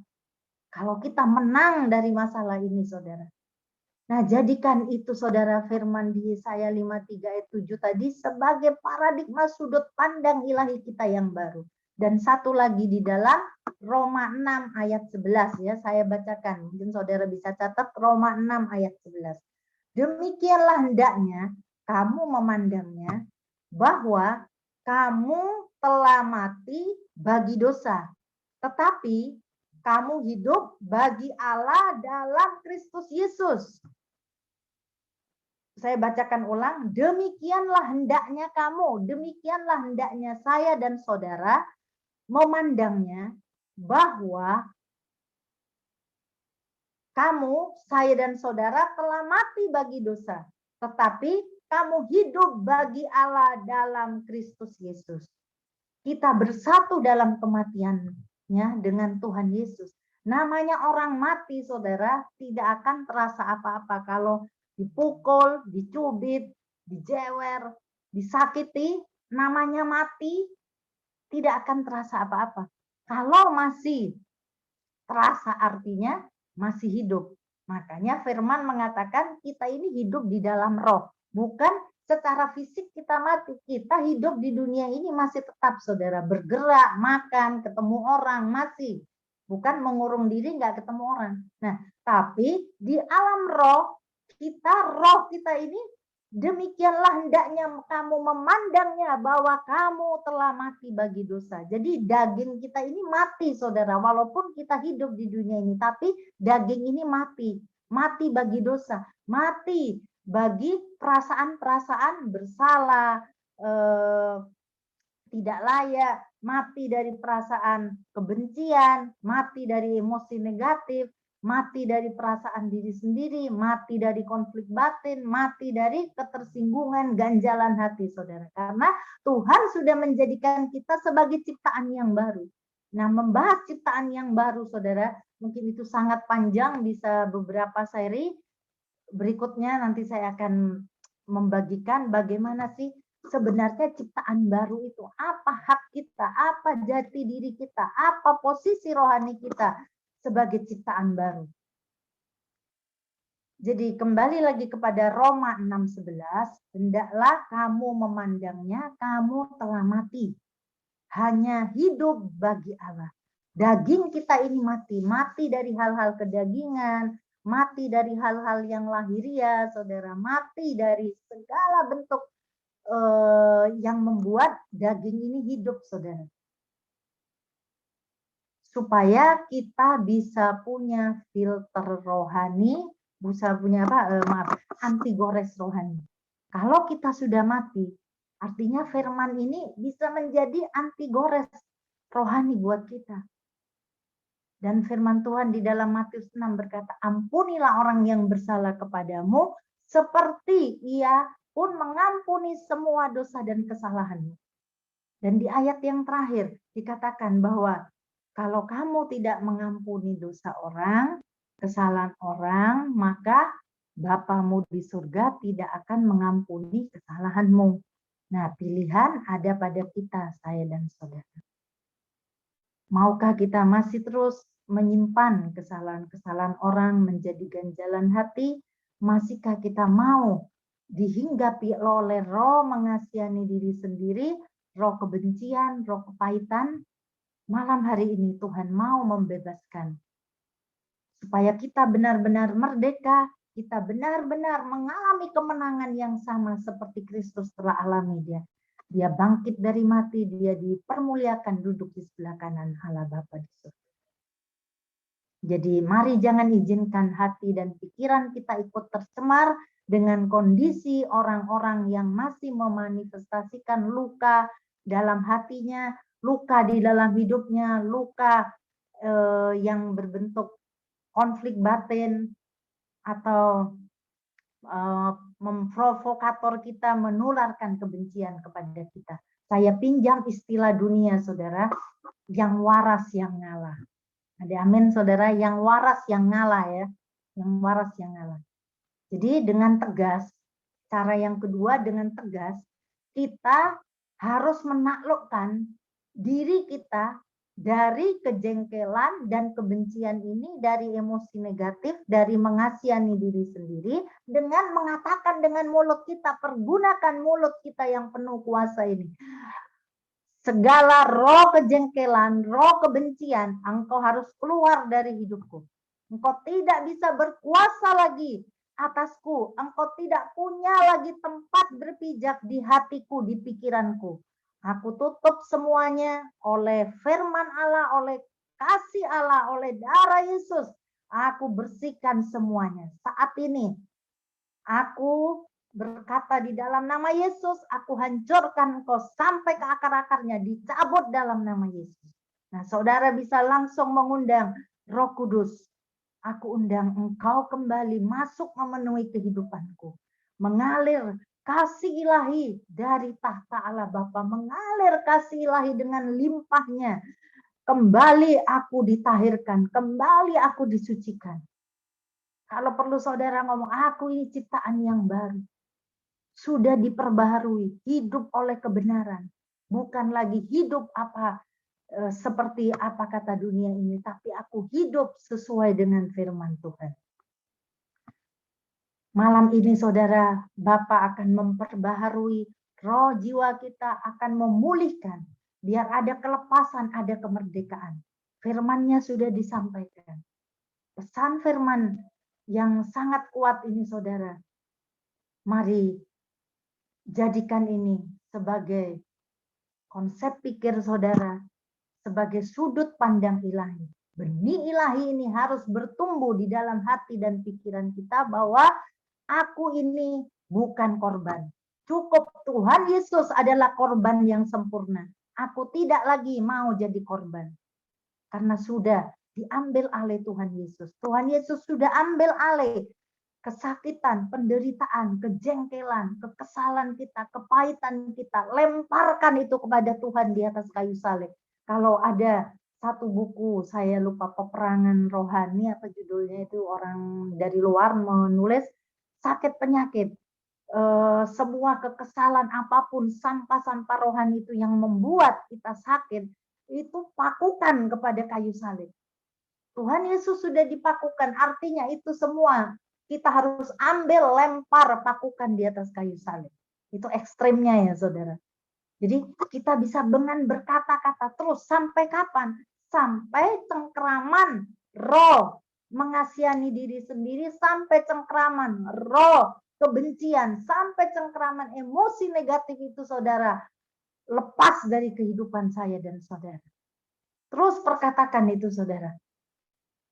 Kalau kita menang dari masalah ini, saudara. Nah, jadikan itu, saudara, firman di Yesaya 53 ayat 7 tadi sebagai paradigma sudut pandang ilahi kita yang baru. Dan satu lagi di dalam Roma 6 ayat 11 ya, saya bacakan. Mungkin saudara bisa catat Roma 6 ayat 11. Demikianlah hendaknya kamu memandangnya bahwa kamu telah mati bagi dosa, tetapi kamu hidup bagi Allah dalam Kristus Yesus. Saya bacakan ulang. Demikianlah hendaknya kamu, demikianlah hendaknya saya dan saudara memandangnya bahwa kamu, saya dan saudara telah mati bagi dosa, tetapi kamu hidup bagi Allah dalam Kristus Yesus. Kita bersatu dalam kematian dengan Tuhan Yesus. Namanya orang mati, saudara, tidak akan terasa apa-apa kalau dipukul, dicubit, dijewer, disakiti. Namanya mati, tidak akan terasa apa-apa. Kalau masih terasa, artinya masih hidup. Makanya firman mengatakan kita ini hidup di dalam roh, bukan secara fisik kita mati. Kita hidup di dunia ini masih tetap, saudara, bergerak, makan, ketemu orang, masih. Bukan mengurung diri, nggak ketemu orang. Nah, tapi di alam roh kita ini, demikianlah hendaknya kamu memandangnya bahwa kamu telah mati bagi dosa. Jadi daging kita ini mati, saudara. Walaupun kita hidup di dunia ini, tapi daging ini mati. Mati bagi dosa. Mati bagi perasaan-perasaan bersalah, tidak layak, mati dari perasaan kebencian, mati dari emosi negatif, mati dari perasaan diri sendiri, mati dari konflik batin, mati dari ketersinggungan, ganjalan hati, saudara. Karena Tuhan sudah menjadikan kita sebagai ciptaan yang baru. Nah, membahas ciptaan yang baru, saudara, mungkin itu sangat panjang, bisa beberapa seri. Berikutnya nanti saya akan membagikan bagaimana sih sebenarnya ciptaan baru itu, apa hak kita, apa jati diri kita, apa posisi rohani kita sebagai ciptaan baru. Jadi kembali lagi kepada Roma 6:11, hendaklah kamu memandangnya kamu telah mati, hanya hidup bagi Allah. Daging kita ini mati, mati dari hal-hal kedagingan, mati dari hal-hal yang lahiriah, saudara, mati dari segala bentuk yang membuat daging ini hidup, saudara. Supaya kita bisa punya filter rohani, bisa punya anti gores rohani. Kalau kita sudah mati, artinya firman ini bisa menjadi anti gores rohani buat kita. Dan firman Tuhan di dalam Matius 6 berkata, ampunilah orang yang bersalah kepadamu, seperti Ia pun mengampuni semua dosa dan kesalahanmu. Dan di ayat yang terakhir dikatakan bahwa kalau kamu tidak mengampuni dosa orang, kesalahan orang, maka Bapamu di surga tidak akan mengampuni kesalahanmu. Nah, pilihan ada pada kita, saya dan saudara. Maukah kita masih terus menyimpan kesalahan-kesalahan orang menjadi ganjalan hati? Masihkah kita mau dihinggapi oleh roh mengasihani diri sendiri, roh kebencian, roh kepahitan? Malam hari ini Tuhan mau membebaskan. Supaya kita benar-benar merdeka, kita benar-benar mengalami kemenangan yang sama seperti Kristus telah alami dia. Dia bangkit dari mati, dia dipermuliakan duduk di sebelah kanan Allah Bapa di surga. Jadi mari jangan izinkan hati dan pikiran kita ikut tercemar dengan kondisi orang-orang yang masih memanifestasikan luka dalam hatinya, luka di dalam hidupnya, luka yang berbentuk konflik batin atau memprovokator kita, menularkan kebencian kepada kita. Saya pinjam istilah dunia, saudara, yang waras yang ngalah. Ada amin, saudara, yang waras yang ngalah ya, yang waras yang ngalah. Jadi dengan tegas, cara yang kedua dengan tegas, kita harus menaklukkan diri kita dari kejengkelan dan kebencian ini, dari emosi negatif, dari mengasihani diri sendiri, dengan mengatakan dengan mulut kita, pergunakan mulut kita yang penuh kuasa ini. Segala roh kejengkelan, roh kebencian, engkau harus keluar dari hidupku. Engkau tidak bisa berkuasa lagi atasku. Engkau tidak punya lagi tempat berpijak di hatiku, di pikiranku. Aku tutup semuanya oleh firman Allah, oleh kasih Allah, oleh darah Yesus. Aku bersihkan semuanya. Saat ini, aku berkata di dalam nama Yesus, aku hancurkan engkau sampai ke akar-akarnya, dicabut dalam nama Yesus. Nah, saudara bisa langsung mengundang Roh Kudus. Aku undang engkau kembali masuk memenuhi kehidupanku. Mengalir kasih ilahi dari tahta Allah Bapa, mengalir kasih ilahi dengan limpahnya. Kembali aku ditahirkan, kembali aku disucikan. Kalau perlu saudara ngomong, aku ini ciptaan yang baru. Sudah diperbaharui, hidup oleh kebenaran. Bukan lagi hidup seperti apa kata dunia ini, tapi aku hidup sesuai dengan firman Tuhan. Malam ini saudara, Bapa akan memperbaharui roh jiwa kita, akan memulihkan. Biar ada kelepasan, ada kemerdekaan. Firman-Nya sudah disampaikan. Pesan firman yang sangat kuat ini saudara. Mari jadikan ini sebagai konsep pikir saudara, sebagai sudut pandang ilahi. Benih ilahi ini harus bertumbuh di dalam hati dan pikiran kita bahwa aku ini bukan korban. Cukup Tuhan Yesus adalah korban yang sempurna. Aku tidak lagi mau jadi korban. Karena sudah diambil alih Tuhan Yesus. Tuhan Yesus sudah ambil alih kesakitan, penderitaan, kejengkelan, kekesalan kita, kepahitan kita. Lemparkan itu kepada Tuhan di atas kayu salib. Kalau ada satu buku, saya lupa, Peperangan Rohani, apa judulnya itu, orang dari luar menulis, sakit penyakit. Semua kekesalan apapun, sampah-sampah rohani itu yang membuat kita sakit, itu pakukan kepada kayu salib. Tuhan Yesus sudah dipakukan, artinya itu semua kita harus ambil, lempar, pakukan di atas kayu salib. Itu ekstrimnya ya saudara. Jadi kita bisa dengan berkata-kata terus sampai kapan? Sampai cengkeraman roh mengasihani diri sendiri, sampai cengkeraman roh kebencian, sampai cengkeraman emosi negatif itu saudara lepas dari kehidupan saya dan saudara. Terus perkatakan itu saudara.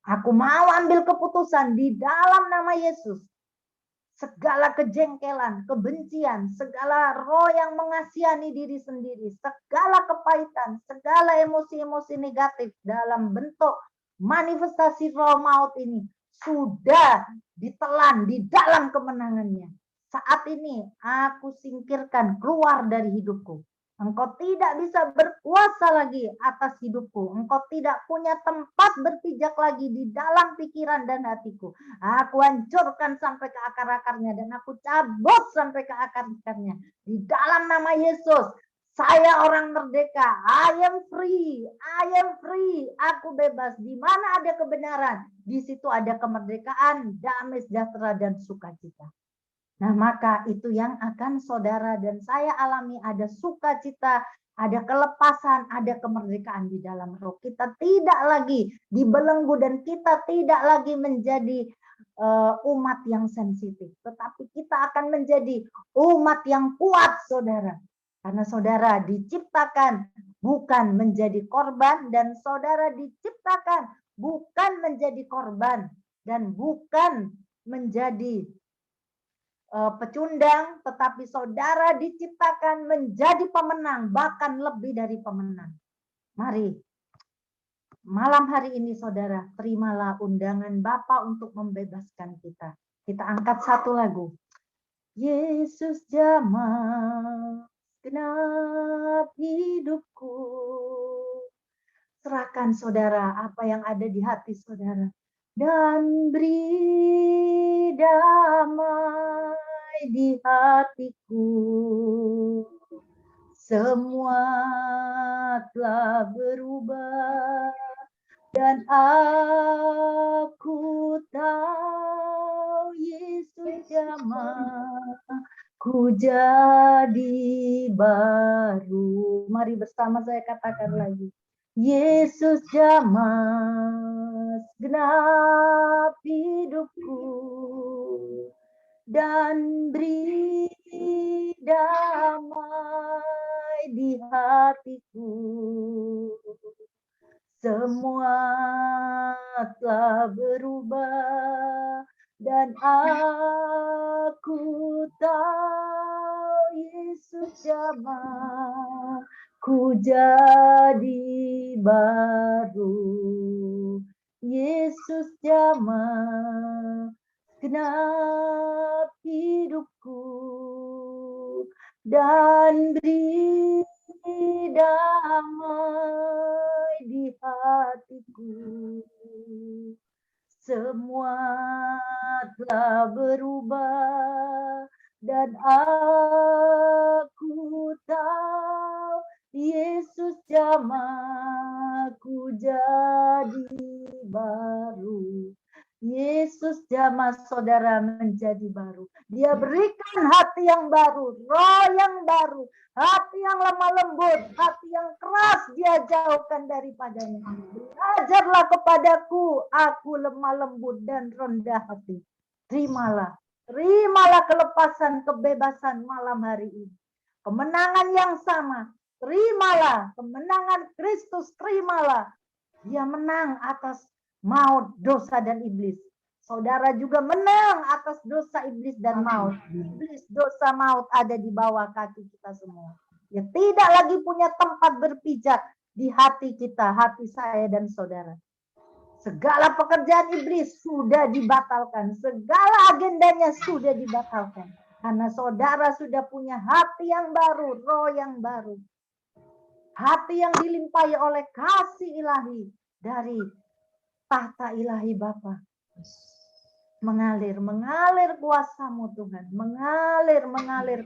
Aku mau ambil keputusan di dalam nama Yesus. Segala kejengkelan, kebencian, segala roh yang mengasihani diri sendiri, segala kepahitan, segala emosi-emosi negatif dalam bentuk manifestasi roh maut ini sudah ditelan di dalam kemenangannya. Saat ini aku singkirkan keluar dari hidupku. Engkau tidak bisa berkuasa lagi atas hidupku. Engkau tidak punya tempat berpijak lagi di dalam pikiran dan hatiku. Aku hancurkan sampai ke akar-akarnya dan aku cabut sampai ke akar-akarnya. Di dalam nama Yesus, saya orang merdeka. I am free. I am free. Aku bebas. Di mana ada kebenaran, di situ ada kemerdekaan, damai sejahtera dan sukacita. Nah, maka itu yang akan saudara dan saya alami, ada sukacita, ada kelepasan, ada kemerdekaan di dalam roh. Kita tidak lagi dibelenggu dan kita tidak lagi menjadi umat yang sensitif, tetapi kita akan menjadi umat yang kuat, saudara. Karena saudara diciptakan bukan menjadi korban dan saudara diciptakan bukan menjadi korban dan bukan menjadi pecundang, tetapi saudara diciptakan menjadi pemenang, bahkan lebih dari pemenang. Mari, malam hari ini saudara, terimalah undangan Bapa untuk membebaskan kita. Kita angkat satu lagu. Yesus jamah genap hidupku. Serahkan saudara apa yang ada di hati saudara. Dan beri damai di hatiku. Semua telah berubah dan aku tahu Yesus jamah ku jadi baru. Mari bersama saya katakan lagi. Yesus jamah genap hidupku dan beri damai di hatiku. Semua telah berubah dan aku tahu Yesus jamah ku jadi baru. Yesus jamah genap hidupku dan beri damai di hatiku. Semua telah berubah dan aku tahu Yesus jamah ku jadi baru. Yesus jamah saudara menjadi baru. Dia berikan hati yang baru, roh yang baru, hati yang lemah lembut, hati yang keras dia jauhkan daripadanya. Belajarlah kepadaku, aku lemah lembut dan rendah hati. Terimalah kelepasan, kebebasan malam hari ini. Kemenangan yang sama, terimalah kemenangan Kristus, terimalah. Dia menang atas maut, dosa, dan iblis. Saudara juga menang atas dosa, iblis, dan maut. Iblis, dosa, maut ada di bawah kaki kita semua. Dia tidak lagi punya tempat berpijak di hati kita, hati saya dan saudara. Segala pekerjaan iblis sudah dibatalkan. Segala agendanya sudah dibatalkan. Karena saudara sudah punya hati yang baru, roh yang baru. Hati yang dilimpahi oleh kasih ilahi dari tahta ilahi Bapa. Mengalir kuasa-Mu Tuhan. Mengalir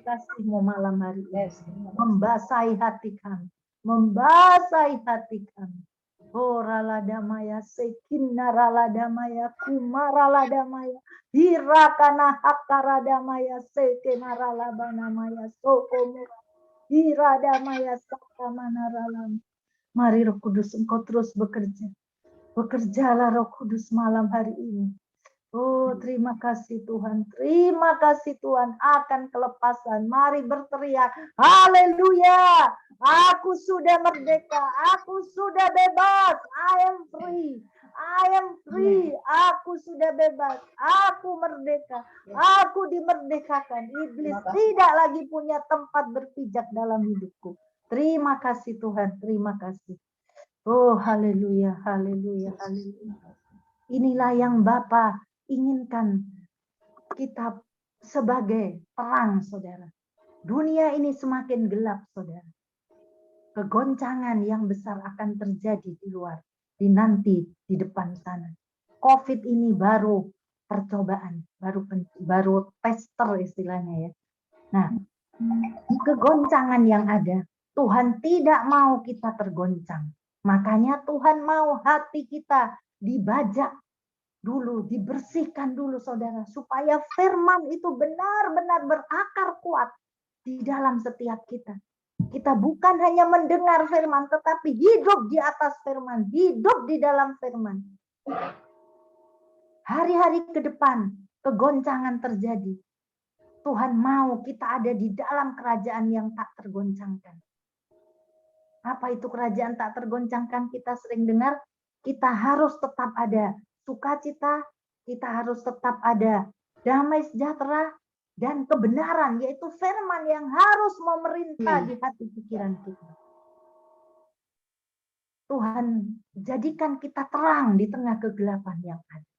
kasih-Mu malam hari ini. Membasahi hati kami. Membasahi hati kami. Oh raladamaya sekinna raladamaya kumaraladamaya hirakana hakaradamaya sekenaralabanamaya sokomura hiradamaya sakamanaralam. Mari Roh Kudus Engkau terus bekerja. Bekerjalah Roh Kudus malam hari ini. Oh, terima kasih Tuhan. Terima kasih Tuhan akan kelepasan. Mari berteriak. Haleluya. Aku sudah merdeka. Aku sudah bebas. I am free. I am free. Aku sudah bebas. Aku merdeka. Aku dimerdekakan. Iblis tidak lagi punya tempat berpijak dalam hidupku. Terima kasih Tuhan. Terima kasih. Oh, haleluya. Haleluya. Haleluya. Inilah yang Bapa inginkan kita sebagai terang, saudara. Dunia ini semakin gelap, saudara. Kegoncangan yang besar akan terjadi di luar, di depan sana. COVID ini baru percobaan, baru tester istilahnya ya. Nah, di kegoncangan yang ada, Tuhan tidak mau kita tergoncang. Makanya Tuhan mau hati kita dibajak dulu, dibersihkan dulu, saudara, supaya firman itu benar-benar berakar kuat di dalam setiap kita. Kita bukan hanya mendengar firman, tetapi hidup di atas firman, hidup di dalam firman. Hari-hari ke depan, kegoncangan terjadi. Tuhan mau kita ada di dalam kerajaan yang tak tergoncangkan. Apa itu kerajaan tak tergoncangkan? Kita sering dengar, kita harus tetap ada sukacita, kita harus tetap ada damai sejahtera, dan kebenaran, yaitu firman yang harus memerintah di hati pikiran kita. Tuhan, jadikan kita terang di tengah kegelapan yang ada.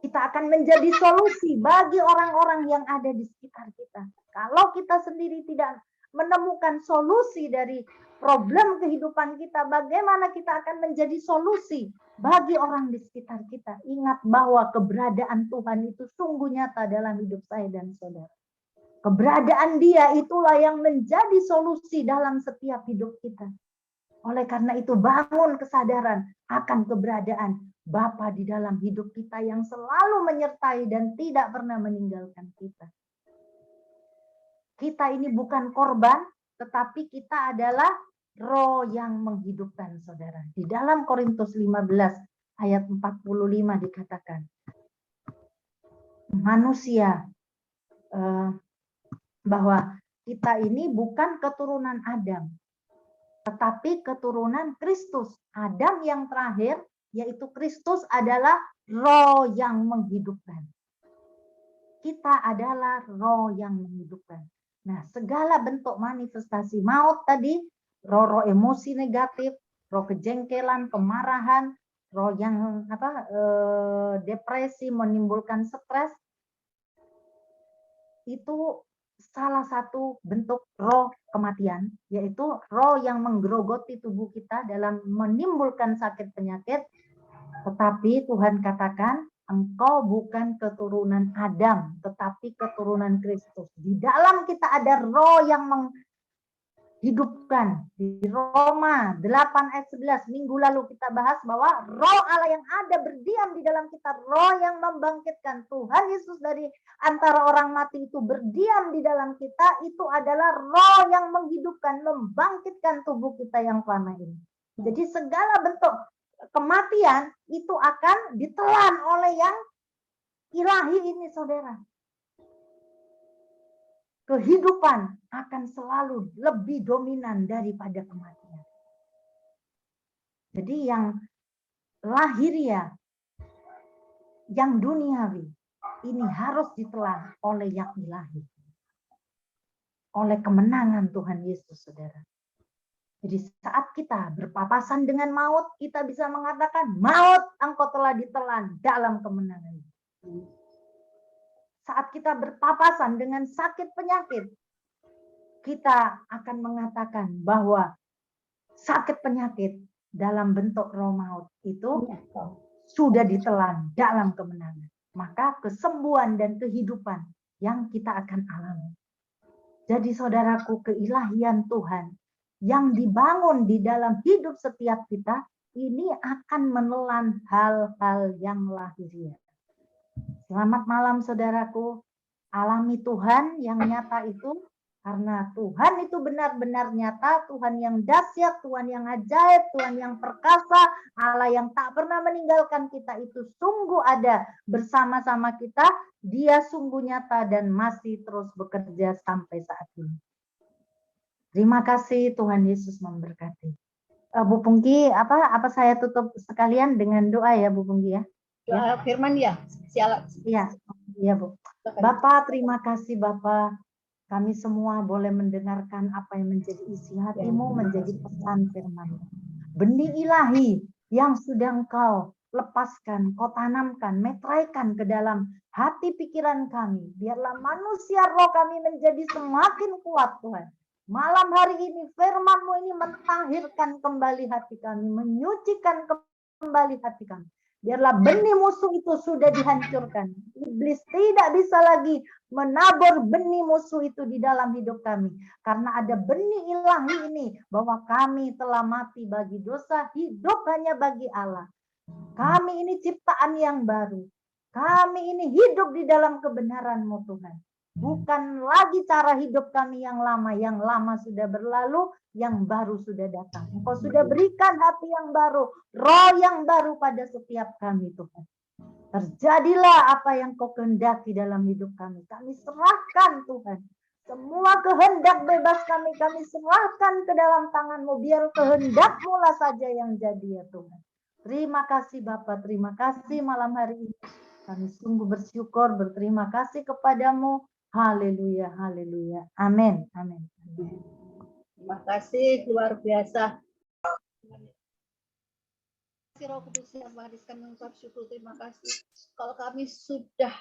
Kita akan menjadi solusi bagi orang-orang yang ada di sekitar kita. Kalau kita sendiri tidak menemukan solusi dari problem kehidupan kita, bagaimana kita akan menjadi solusi bagi orang di sekitar kita? Ingat bahwa keberadaan Tuhan itu sungguh nyata dalam hidup saya dan saudara. Keberadaan Dia itulah yang menjadi solusi dalam setiap hidup kita. Oleh karena itu, bangun kesadaran akan keberadaan Bapa di dalam hidup kita yang selalu menyertai dan tidak pernah meninggalkan kita. Kita ini bukan korban, tetapi kita adalah roh yang menghidupkan, saudara. Di dalam Korintus 15 ayat 45 dikatakan, manusia, bahwa kita ini bukan keturunan Adam, tetapi keturunan Kristus. Adam yang terakhir, yaitu Kristus, adalah roh yang menghidupkan. Kita adalah roh yang menghidupkan. Nah, segala bentuk manifestasi maut tadi, roh emosi negatif, roh kejengkelan, kemarahan, roh yang depresi, menimbulkan stres, itu salah satu bentuk roh kematian, yaitu roh yang menggerogoti tubuh kita dalam menimbulkan sakit penyakit. Tetapi Tuhan katakan, engkau bukan keturunan Adam, tetapi keturunan Kristus. Di dalam kita ada roh yang menghidupkan. Di Roma 8 ayat 11, minggu lalu kita bahas bahwa roh Allah yang ada berdiam di dalam kita, roh yang membangkitkan Tuhan Yesus dari antara orang mati itu berdiam di dalam kita, itu adalah roh yang menghidupkan, membangkitkan tubuh kita yang fana ini. Jadi segala bentuk kematian itu akan ditelan oleh yang ilahi ini, saudara. Kehidupan akan selalu lebih dominan daripada kematian. Jadi yang lahiriah, yang duniawi, ini harus ditelan oleh yang ilahi. Oleh kemenangan Tuhan Yesus, saudara. Jadi saat kita berpapasan dengan maut, kita bisa mengatakan, maut, engkau telah ditelan dalam kemenangan. Saat kita berpapasan dengan sakit penyakit, kita akan mengatakan bahwa sakit penyakit dalam bentuk roh maut itu sudah ditelan dalam kemenangan. Maka kesembuhan dan kehidupan yang kita akan alami. Jadi saudaraku, keilahian Tuhan yang dibangun di dalam hidup setiap kita ini akan menelan hal-hal yang lahiriah. Selamat malam saudaraku, alami Tuhan yang nyata itu, karena Tuhan itu benar-benar nyata, Tuhan yang dahsyat, Tuhan yang ajaib, Tuhan yang perkasa, Allah yang tak pernah meninggalkan kita itu sungguh ada bersama-sama kita, Dia sungguh nyata dan masih terus bekerja sampai saat ini. Terima kasih, Tuhan Yesus memberkati. Bu Pungki, apa saya tutup sekalian dengan doa ya, Bu Pungki ya? Doa firman ya, Iya Bu. Bapak, terima kasih Bapak. Kami semua boleh mendengarkan apa yang menjadi isi hatimu, menjadi pesan firman. Benih ilahi yang sudah Engkau lepaskan, kau tanamkan, meteraikan ke dalam hati pikiran kami. Biarlah manusia roh kami menjadi semakin kuat, Tuhan. Malam hari ini firman-Mu ini mentahirkan kembali hati kami, menyucikan kembali hati kami. Biarlah benih musuh itu sudah dihancurkan. Iblis tidak bisa lagi menabur benih musuh itu di dalam hidup kami. Karena ada benih ilahi ini, bahwa kami telah mati bagi dosa, hidup hanya bagi Allah. Kami ini ciptaan yang baru. Kami ini hidup di dalam kebenaran-Mu, Tuhan. Bukan lagi cara hidup kami yang lama sudah berlalu, yang baru sudah datang. Engkau sudah berikan hati yang baru, roh yang baru pada setiap kami, Tuhan. Terjadilah apa yang Kau kehendaki dalam hidup kami. Kami serahkan, Tuhan. Semua kehendak bebas kami serahkan ke dalam tangan-Mu. Biar kehendak-Mu lah saja yang jadi, ya Tuhan. Terima kasih Bapa, terima kasih malam hari ini. Kami sungguh bersyukur, berterima kasih kepadamu. Haleluya, haleluya. Amin, amin. Terima kasih, luar biasa. Roh Kudus yang Maha, kami mengucap syukur, terima kasih. Kalau kami sudah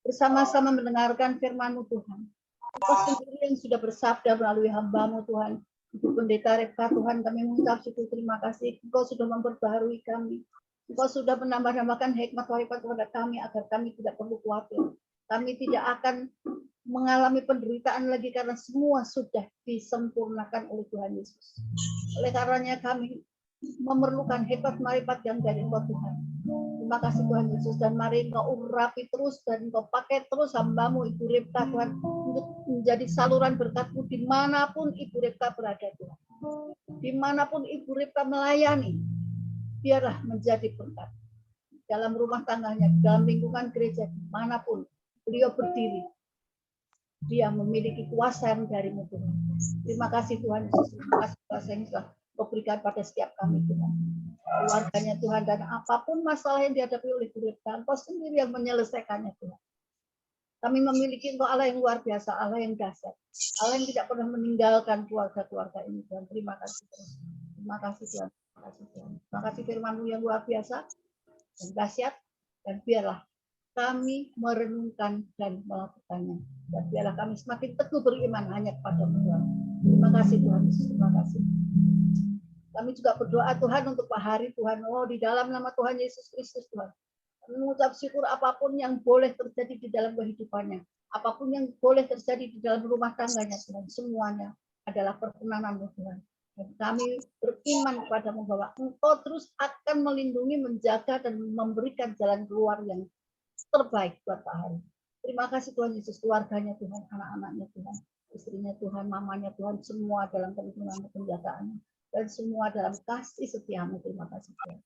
bersama-sama mendengarkan firman-Mu Tuhan. Engkau sendiri yang sudah bersabda melalui hamba-Mu Tuhan. Ibu Pendeta Reka Tuhan, kami mengucap syukur, terima kasih. Engkau sudah memperbaharui kami. Engkau sudah menambah-nambahkan hikmat waripat kepada kami agar kami tidak perlu khawatir. Kami tidak akan mengalami penderitaan lagi karena semua sudah disempurnakan oleh Tuhan Yesus. Oleh karenanya kami memerlukan hikmat waripat yang dari Engkau Tuhan. Terima kasih Tuhan Yesus, dan mari Engkau urapi terus dan Engkau pakai terus hamba-Mu Ibu Ripka Tuhan untuk menjadi saluran berkat-Mu dimanapun Ibu Ripka berada Tuhan. Dimanapun Ibu Ripka melayani, biarlah menjadi berkat. Dalam rumah tangganya, dalam lingkungan gereja, dimanapun beliau berdiri, dia memiliki kuasa yang dari-Mu Tuhan. Terima kasih Tuhan Yesus, terima kasih kuasa yang telah Kau berikan pada setiap kami Tuhan. Keluarganya Tuhan, dan apapun masalah yang dihadapi oleh Ibu Ripka, Engkau sendiri yang menyelesaikannya Tuhan. Kami memiliki Engkau Allah yang luar biasa, Allah yang dahsyat, Allah yang tidak pernah meninggalkan keluarga-keluarga ini Tuhan. Terima kasih Tuhan. Terima kasih Tuhan. Terima kasih Tuhan. Terima kasih firman-Mu yang luar biasa dan dahsyat, dan biarlah kami merenungkan dan melakukannya. Dan biarlah kami semakin teguh beriman hanya kepada Tuhan. Terima kasih Tuhan Yesus. Terima kasih. Kami juga berdoa Tuhan untuk Pak Hari Tuhan. Oh, di dalam nama Tuhan Yesus Kristus Tuhan. Kami mengucap syukur apapun yang boleh terjadi di dalam kehidupannya. Apapun yang boleh terjadi di dalam rumah tangganya Tuhan. Semuanya adalah perkenan-Mu Tuhan. Dan kami beriman kepadamu bahwa Engkau terus akan melindungi, menjaga, dan memberikan jalan keluar yang terbaik buat Pak Hari. Terima kasih Tuhan Yesus, keluarganya Tuhan, anak-anaknya Tuhan, istrinya Tuhan, mamanya Tuhan, semua dalam perlindungan penjagaannya, dan semua dalam kasih setia-Mu. Terima kasih Tuhan.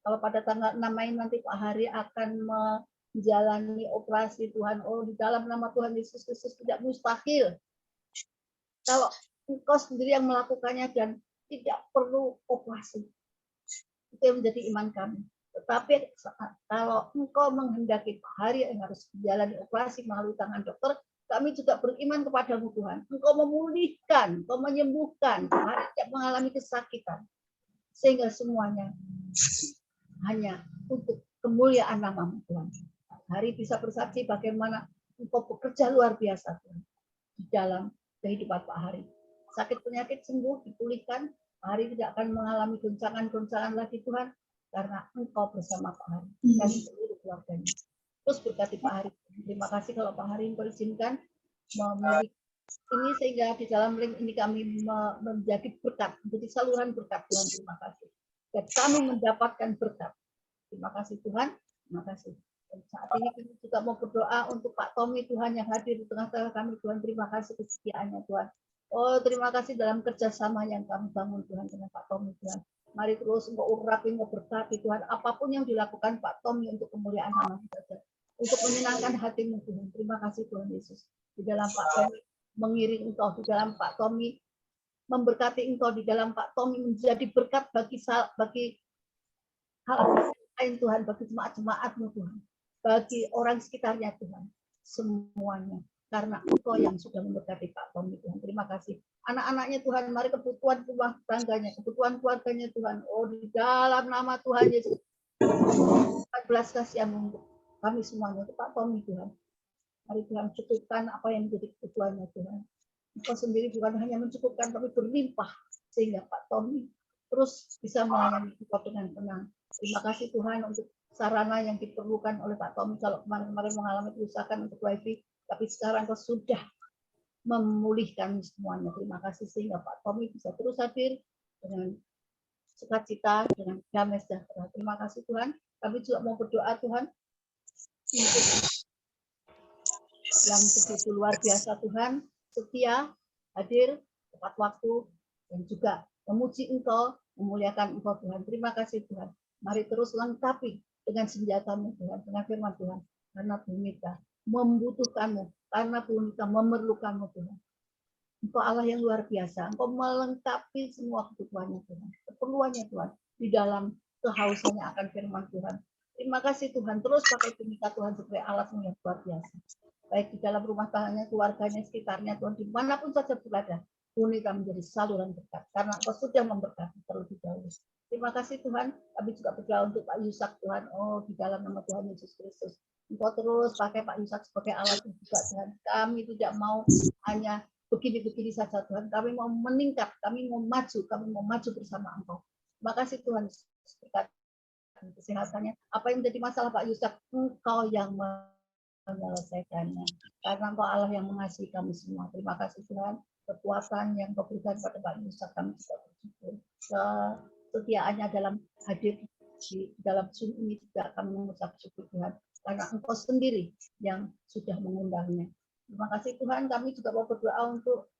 Kalau pada tanggal 6 Mei nanti Pak Hari akan menjalani operasi Tuhan, oh di dalam nama Tuhan Yesus Kristus tidak mustahil. Kalau Engkau sendiri yang melakukannya dan tidak perlu operasi. Itu yang menjadi iman kami. Tetapi kalau Engkau menghendaki Pak Hari yang harus menjalani operasi melalui tangan dokter, kami juga beriman kepadamu Tuhan. Engkau memulihkan, Engkau menyembuhkan, Pak Hari tidak mengalami kesakitan. Sehingga semuanya hanya untuk kemuliaan nama-Mu Tuhan. Pak Hari bisa bersaksi bagaimana Engkau bekerja luar biasa Tuhan di dalam kehidupan Pak Hari. Sakit penyakit sembuh, dipulihkan. Pak Hari tidak akan mengalami goncangan-goncangan lagi Tuhan, karena Engkau bersama Pak Hari dan seluruh keluarganya. Terus berkati Pak Hari. Terima kasih kalau Pak Hari berizinkan memiliki ini, sehingga di dalam link ini kami menjadi berkat, menjadi saluran berkat Tuhan. Terima kasih. Dan kami mendapatkan berkat. Terima kasih Tuhan. Terima kasih. Dan saat ini kami juga mau berdoa untuk Pak Tommy Tuhan yang hadir di tengah-tengah kami Tuhan. Terima kasih kesetiaannya Tuhan. Oh, terima kasih dalam kerjasama yang kami bangun Tuhan dengan Pak Tommy Tuhan. Mari terus Engkau urapi, Engkau berkati Tuhan. Apapun yang dilakukan Pak Tommy untuk kemuliaan nama-Mu saja, untuk menyenangkan hati-Mu Tuhan. Terima kasih Tuhan Yesus. Di dalam Pak Tommy mengiring Engkau, di dalam Pak Tommy memberkati Engkau, di dalam Pak Tommy menjadi berkat bagi hal lain Tuhan, bagi jemaat-jemaat-Mu Tuhan, bagi orang sekitarnya Tuhan, semuanya karena Engkau yang sudah memberkati Pak Tommy Tuhan. Terima kasih. Anak-anaknya Tuhan, mari kebutuhan rumah tangganya, kebutuhan keluarganya Tuhan. Oh, di dalam nama Tuhan Yesus. 14 kasihan untuk kami semuanya, untuk Pak Tommy Tuhan. Mari Tuhan cukupkan apa yang menjadi kebutuhannya Tuhan. Engkau sendiri bukan hanya mencukupkan, tapi berlimpah. Sehingga Pak Tommy terus bisa melayani Engkau dengan tenang. Terima kasih Tuhan untuk sarana yang diperlukan oleh Pak Tommy. Kalau kemarin-kemarin mengalami kerusakan untuk wifi, tapi sekarang Engkau sudah memulihkan semuanya. Terima kasih sehingga Pak Tommy bisa terus hadir dengan sukacita, dengan damai sejahtera. Terima kasih Tuhan. Kami juga mau berdoa Tuhan untuk yang begitu luar biasa Tuhan, setia, hadir, tepat waktu, dan juga memuji Engkau, memuliakan Engkau Tuhan. Terima kasih Tuhan. Mari terus lengkapi dengan senjata-Mu Tuhan, dengan firman Tuhan. Karena Bumita membutuhkanmu, karena Bumita memerlukanmu Tuhan. Engkau Allah yang luar biasa. Engkau melengkapi semua kebutuhannya Tuhan, keperluannya Tuhan, di dalam kehausannya akan firman Tuhan. Terima kasih Tuhan. Terus pakai Bumita Tuhan sebagai alat-Mu yang luar biasa. Baik di dalam rumah tangganya, keluarganya, sekitarnya, Tuhan, dimanapun saja berada, Bumita menjadi saluran berkat, karena Engkau sudah memberkati terlebih dahulu. Terima kasih Tuhan. Kami juga berdoa untuk Pak Yusak Tuhan. Oh, di dalam nama Tuhan Yesus Kristus. Engkau terus pakai Pak Yusak sebagai alat juga Tuhan. Kami tidak mau hanya begini-begini saja Tuhan. Kami mau meningkat, kami mau maju bersama Engkau. Terima kasih Tuhan. Berkat kesehatannya. Apa yang menjadi masalah Pak Yusak, Engkau yang menyelesaikannya. Karena Engkau Allah yang mengasihi kami semua. Terima kasih Tuhan. Kekuatan yang Kau berikan pada Pak Yusak, kami juga bersyukur. Kesetiaannya dalam hadir di dalam Zoom ini juga kami mengucap syukur Tuhan. Karena Engkau sendiri yang sudah mengundangnya. Terima kasih Tuhan. Kami juga mau berdoa untuk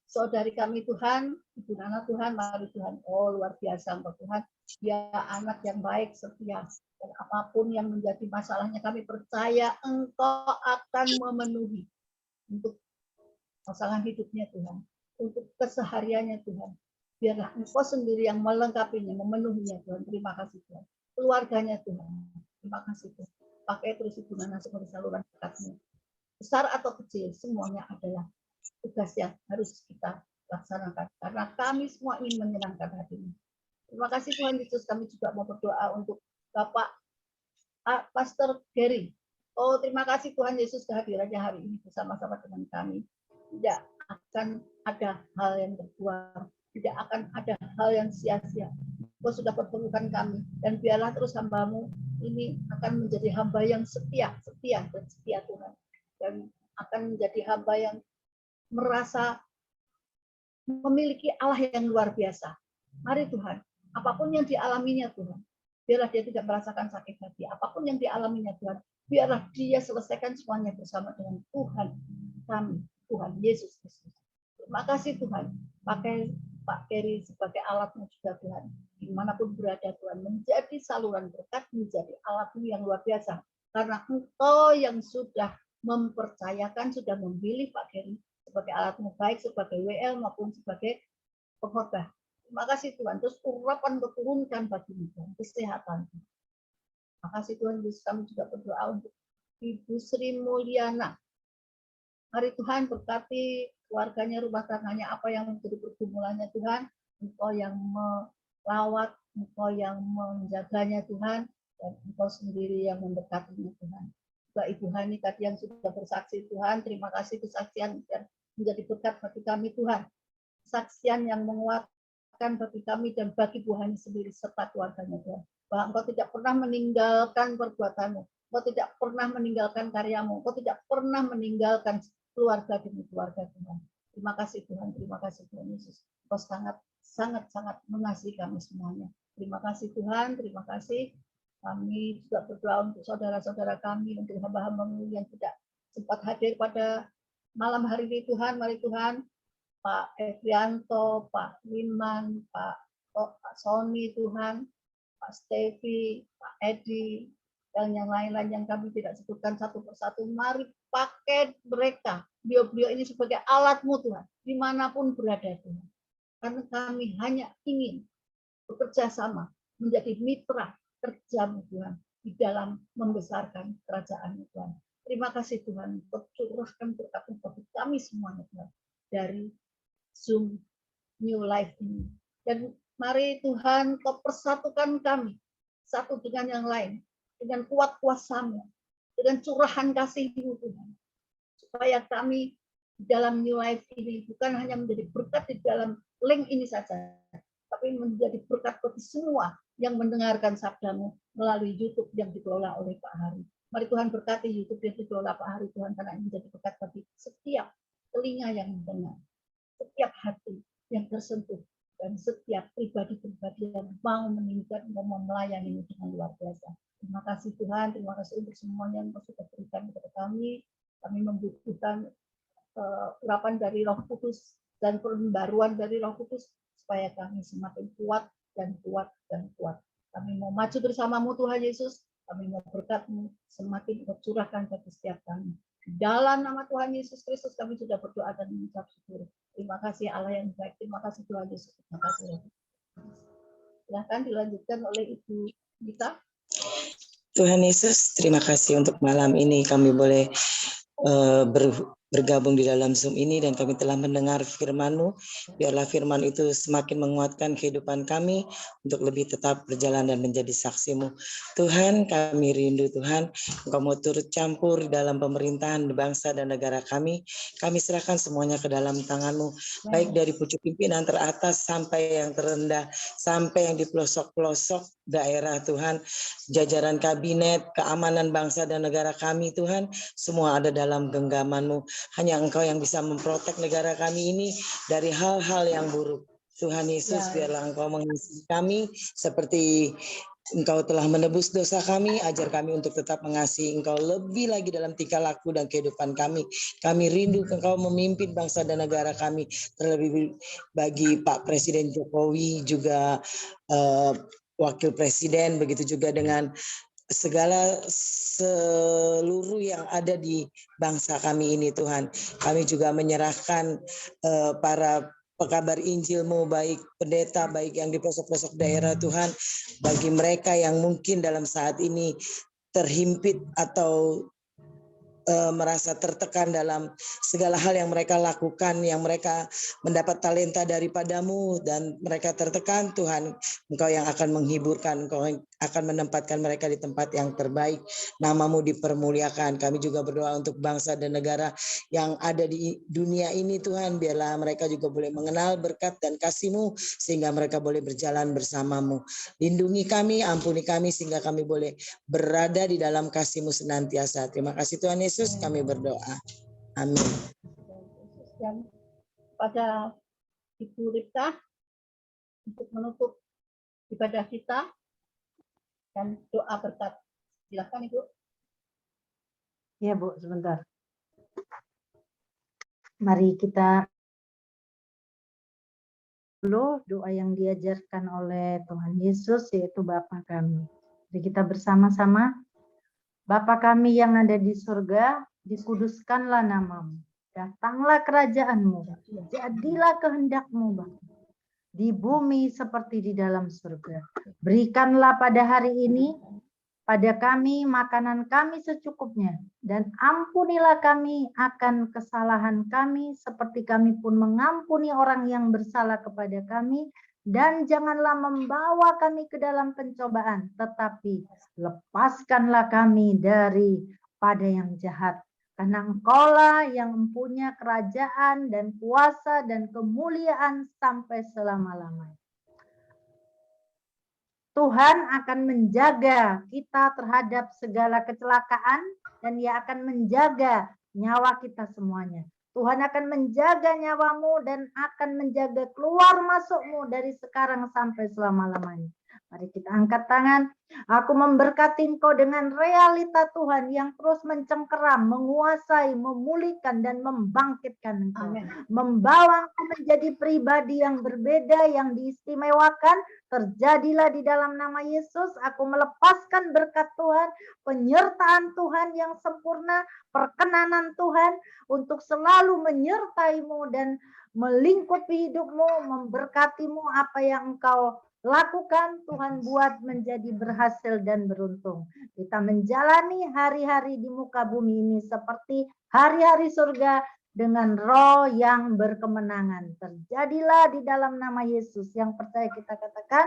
saudari kami Tuhan, Ibu Nana Tuhan, mari Tuhan. Oh, luar biasa Engkau Tuhan. Dia anak yang baik, setia. Dan apapun yang menjadi masalahnya, kami percaya Engkau akan memenuhi untuk pasangan hidupnya Tuhan, untuk kesehariannya Tuhan. Biarlah Engkau sendiri yang melengkapinya, memenuhinya Tuhan. Terima kasih Tuhan. Keluarganya Tuhan. Terima kasih Tuhan. Pakai terus Ibu Nana sebagai saluran berkat-Mu. Besar atau kecil, semuanya adalah tugas yang harus kita laksanakan. Karena kami semua ingin menyenangkan hatimu. Terima kasih Tuhan Yesus. Kami juga mau berdoa untuk Bapak Pastor Gary. Oh, terima kasih Tuhan Yesus kehadirannya hari ini bersama-sama dengan kami. Tidak akan ada hal yang terbuang. Tidak akan ada hal yang sia-sia. Kau sudah pertemukan kami. Dan biarlah terus hamba-Mu ini akan menjadi hamba yang setia Tuhan. Dan akan menjadi hamba yang merasa memiliki Allah yang luar biasa. Mari Tuhan, apapun yang dialaminya Tuhan, biarlah dia tidak merasakan sakit hati. Apapun yang dialaminya Tuhan, biarlah dia selesaikan semuanya bersama dengan Tuhan kami, Tuhan Yesus Kristus. Terima kasih Tuhan, pakai Pak Keri sebagai alat-Mu juga Tuhan. Dimanapun berada Tuhan, menjadi saluran berkat, menjadi alat-Mu yang luar biasa. Karena Engkau yang sudah mempercayakan, sudah memilih Pak Keri sebagai alat-Mu, baik sebagai WL maupun sebagai pengkhotbah. Terima kasih Tuhan. Terus urapan keturunkan bagi Tuhan, kesehatan. Terima kasih Tuhan. Yesus, kami juga berdoa untuk Ibu Sri Mulyana. Mari Tuhan berkati keluarganya, rumah tangganya, apa yang menjadi pergumulannya Tuhan. Engkau yang melawat, Engkau yang menjaganya Tuhan, dan Engkau sendiri yang memberkatinya Tuhan. Juga Ibu Hani tadi yang sudah bersaksi Tuhan, terima kasih kesaksian dan menjadi berkat bagi kami Tuhan. Kesaksian yang menguatkan bagi kami dan bagi Bu Hani sendiri serta keluarganya Tuhan. Bahwa Engkau tidak pernah meninggalkan perbuatan-Mu, Engkau tidak pernah meninggalkan karya-Mu, Engkau tidak pernah meninggalkan keluarga demi keluarga Tuhan. Terima kasih Tuhan Yesus. Engkau sangat mengasihi kami semuanya. Terima kasih Tuhan, terima kasih. Kami juga berdoa untuk saudara-saudara kami, untuk hamba-hamba-Mu yang tidak sempat hadir pada malam hari ini Tuhan. Mari Tuhan, Pak Efrianto, Pak Wiman, Pak Sony Tuhan, Pak Stevi, Pak Edi, dan yang lain-lain yang kami tidak sebutkan satu persatu. Mari pakai mereka, beliau-beliau ini sebagai alat-Mu Tuhan, dimanapun berada Tuhan. Karena kami hanya ingin bekerja sama, menjadi mitra kerja-Mu Tuhan, di dalam membesarkan kerajaan-Mu Tuhan. Terima kasih Tuhan, curahkan berkat-Mu bagi kami semuanya Tuhan, dari Zoom New Life ini. Dan mari Tuhan, Kau persatukan kami satu dengan yang lain, dengan kuat kuasa-Mu, dengan curahan kasih-Mu Tuhan, supaya kami di dalam New Life ini bukan hanya menjadi berkat di dalam link ini saja, tapi menjadi berkat bagi semua yang mendengarkan sabda-Mu melalui YouTube yang dikelola oleh Pak Hari. Mari Tuhan berkati YouTube yang dikelola Pak Hari Tuhan, karena ini menjadi berkat bagi setiap telinga yang mendengar, setiap hati yang tersentuh, dan setiap pribadi-pribadi yang mau meningkat, mau melayani dengan luar biasa. Terima kasih Tuhan, terima kasih untuk semuanya yang sudah berikan kepada kami. Kami membutuhkan urapan dari Roh Kudus dan pembaruan dari Roh Kudus supaya kami semakin kuat dan kuat dan kuat. Kami mau maju bersamamu Tuhan Yesus, kami mau berkat-Mu semakin curahkan bagi setiap kami. Dalam nama Tuhan Yesus Kristus kami sudah berdoa dan mengucap syukur. Terima kasih Allah yang baik, terima kasih Tuhan Yesus, terima kasih. Silahkan dilanjutkan oleh Ibu Gita. Tuhan Yesus, terima kasih untuk malam ini kami boleh bergabung di dalam Zoom ini dan kami telah mendengar firman-Mu. Biarlah firman itu semakin menguatkan kehidupan kami untuk lebih tetap berjalan dan menjadi saksi-Mu. Tuhan, kami rindu Tuhan, Engkau mau turut campur di dalam pemerintahan bangsa dan negara kami. Kami serahkan semuanya ke dalam tangan-Mu, baik dari pucuk pimpinan teratas sampai yang terendah, sampai yang di pelosok-pelosok daerah Tuhan, jajaran kabinet, keamanan bangsa dan negara kami Tuhan, semua ada dalam genggaman-Mu. Hanya Engkau yang bisa memprotek negara kami ini dari hal-hal yang buruk. Tuhan Yesus, biarlah Engkau mengasihi kami seperti Engkau telah menebus dosa kami, ajar kami untuk tetap mengasihi Engkau lebih lagi dalam tingkah laku dan kehidupan kami. Kami rindu Engkau memimpin bangsa dan negara kami, terlebih bagi Pak Presiden Jokowi, juga Wakil Presiden, begitu juga dengan segala seluruh yang ada di bangsa kami ini Tuhan. Kami juga menyerahkan para pekabar Injil-Mu, baik pendeta, baik yang di pelosok-pelosok daerah Tuhan, bagi mereka yang mungkin dalam saat ini terhimpit atau merasa tertekan dalam segala hal yang mereka lakukan, yang mereka mendapat talenta daripada-Mu dan mereka tertekan, Tuhan, Engkau yang akan menghiburkan, Engkau yang akan menempatkan mereka di tempat yang terbaik. Nama-Mu dipermuliakan. Kami juga berdoa untuk bangsa dan negara yang ada di dunia ini Tuhan, biarlah mereka juga boleh mengenal berkat dan kasih-Mu sehingga mereka boleh berjalan bersama-Mu. Lindungi kami, ampuni kami sehingga kami boleh berada di dalam kasih-Mu senantiasa. Terima kasih Tuhan Yesus, kami berdoa. Amin. Dan pada Ibu Rita untuk menutup ibadah kita dan doa berkat. Silakan Ibu. Ya Bu, sebentar. Mari kita dulu doa yang diajarkan oleh Tuhan Yesus, yaitu Bapa kami. Jadi kita bersama-sama. Bapa kami yang ada di surga, dikuduskanlah nama-Mu. Datanglah kerajaan-Mu. Jadilah kehendak-Mu, Bapa. Di bumi seperti di dalam surga. Berikanlah pada hari ini pada kami makanan kami secukupnya, dan ampunilah kami akan kesalahan kami seperti kami pun mengampuni orang yang bersalah kepada kami, dan janganlah membawa kami ke dalam pencobaan, tetapi lepaskanlah kami daripada yang jahat. Karena Engkaulah yang mempunyai kerajaan dan kuasa dan kemuliaan sampai selama-lamanya. Tuhan akan menjaga kita terhadap segala kecelakaan dan Dia akan menjaga nyawa kita semuanya. Tuhan akan menjaga nyawamu dan akan menjaga keluar masukmu dari sekarang sampai selama-lamanya. Mari kita angkat tangan. Aku memberkati engkau dengan realita Tuhan yang terus mencengkeram, menguasai, memulihkan, dan membangkitkan engkau. Amin. Membawa engkau menjadi pribadi yang berbeda, yang diistimewakan. Terjadilah di dalam nama Yesus. Aku melepaskan berkat Tuhan, penyertaan Tuhan yang sempurna, perkenanan Tuhan untuk selalu menyertaimu dan melingkupi hidupmu, memberkatimu apa yang engkau lakukan, Tuhan buat menjadi berhasil dan beruntung. Kita menjalani hari-hari di muka bumi ini seperti hari-hari surga dengan roh yang berkemenangan. Terjadilah di dalam nama Yesus. Yang percaya kita katakan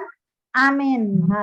amin.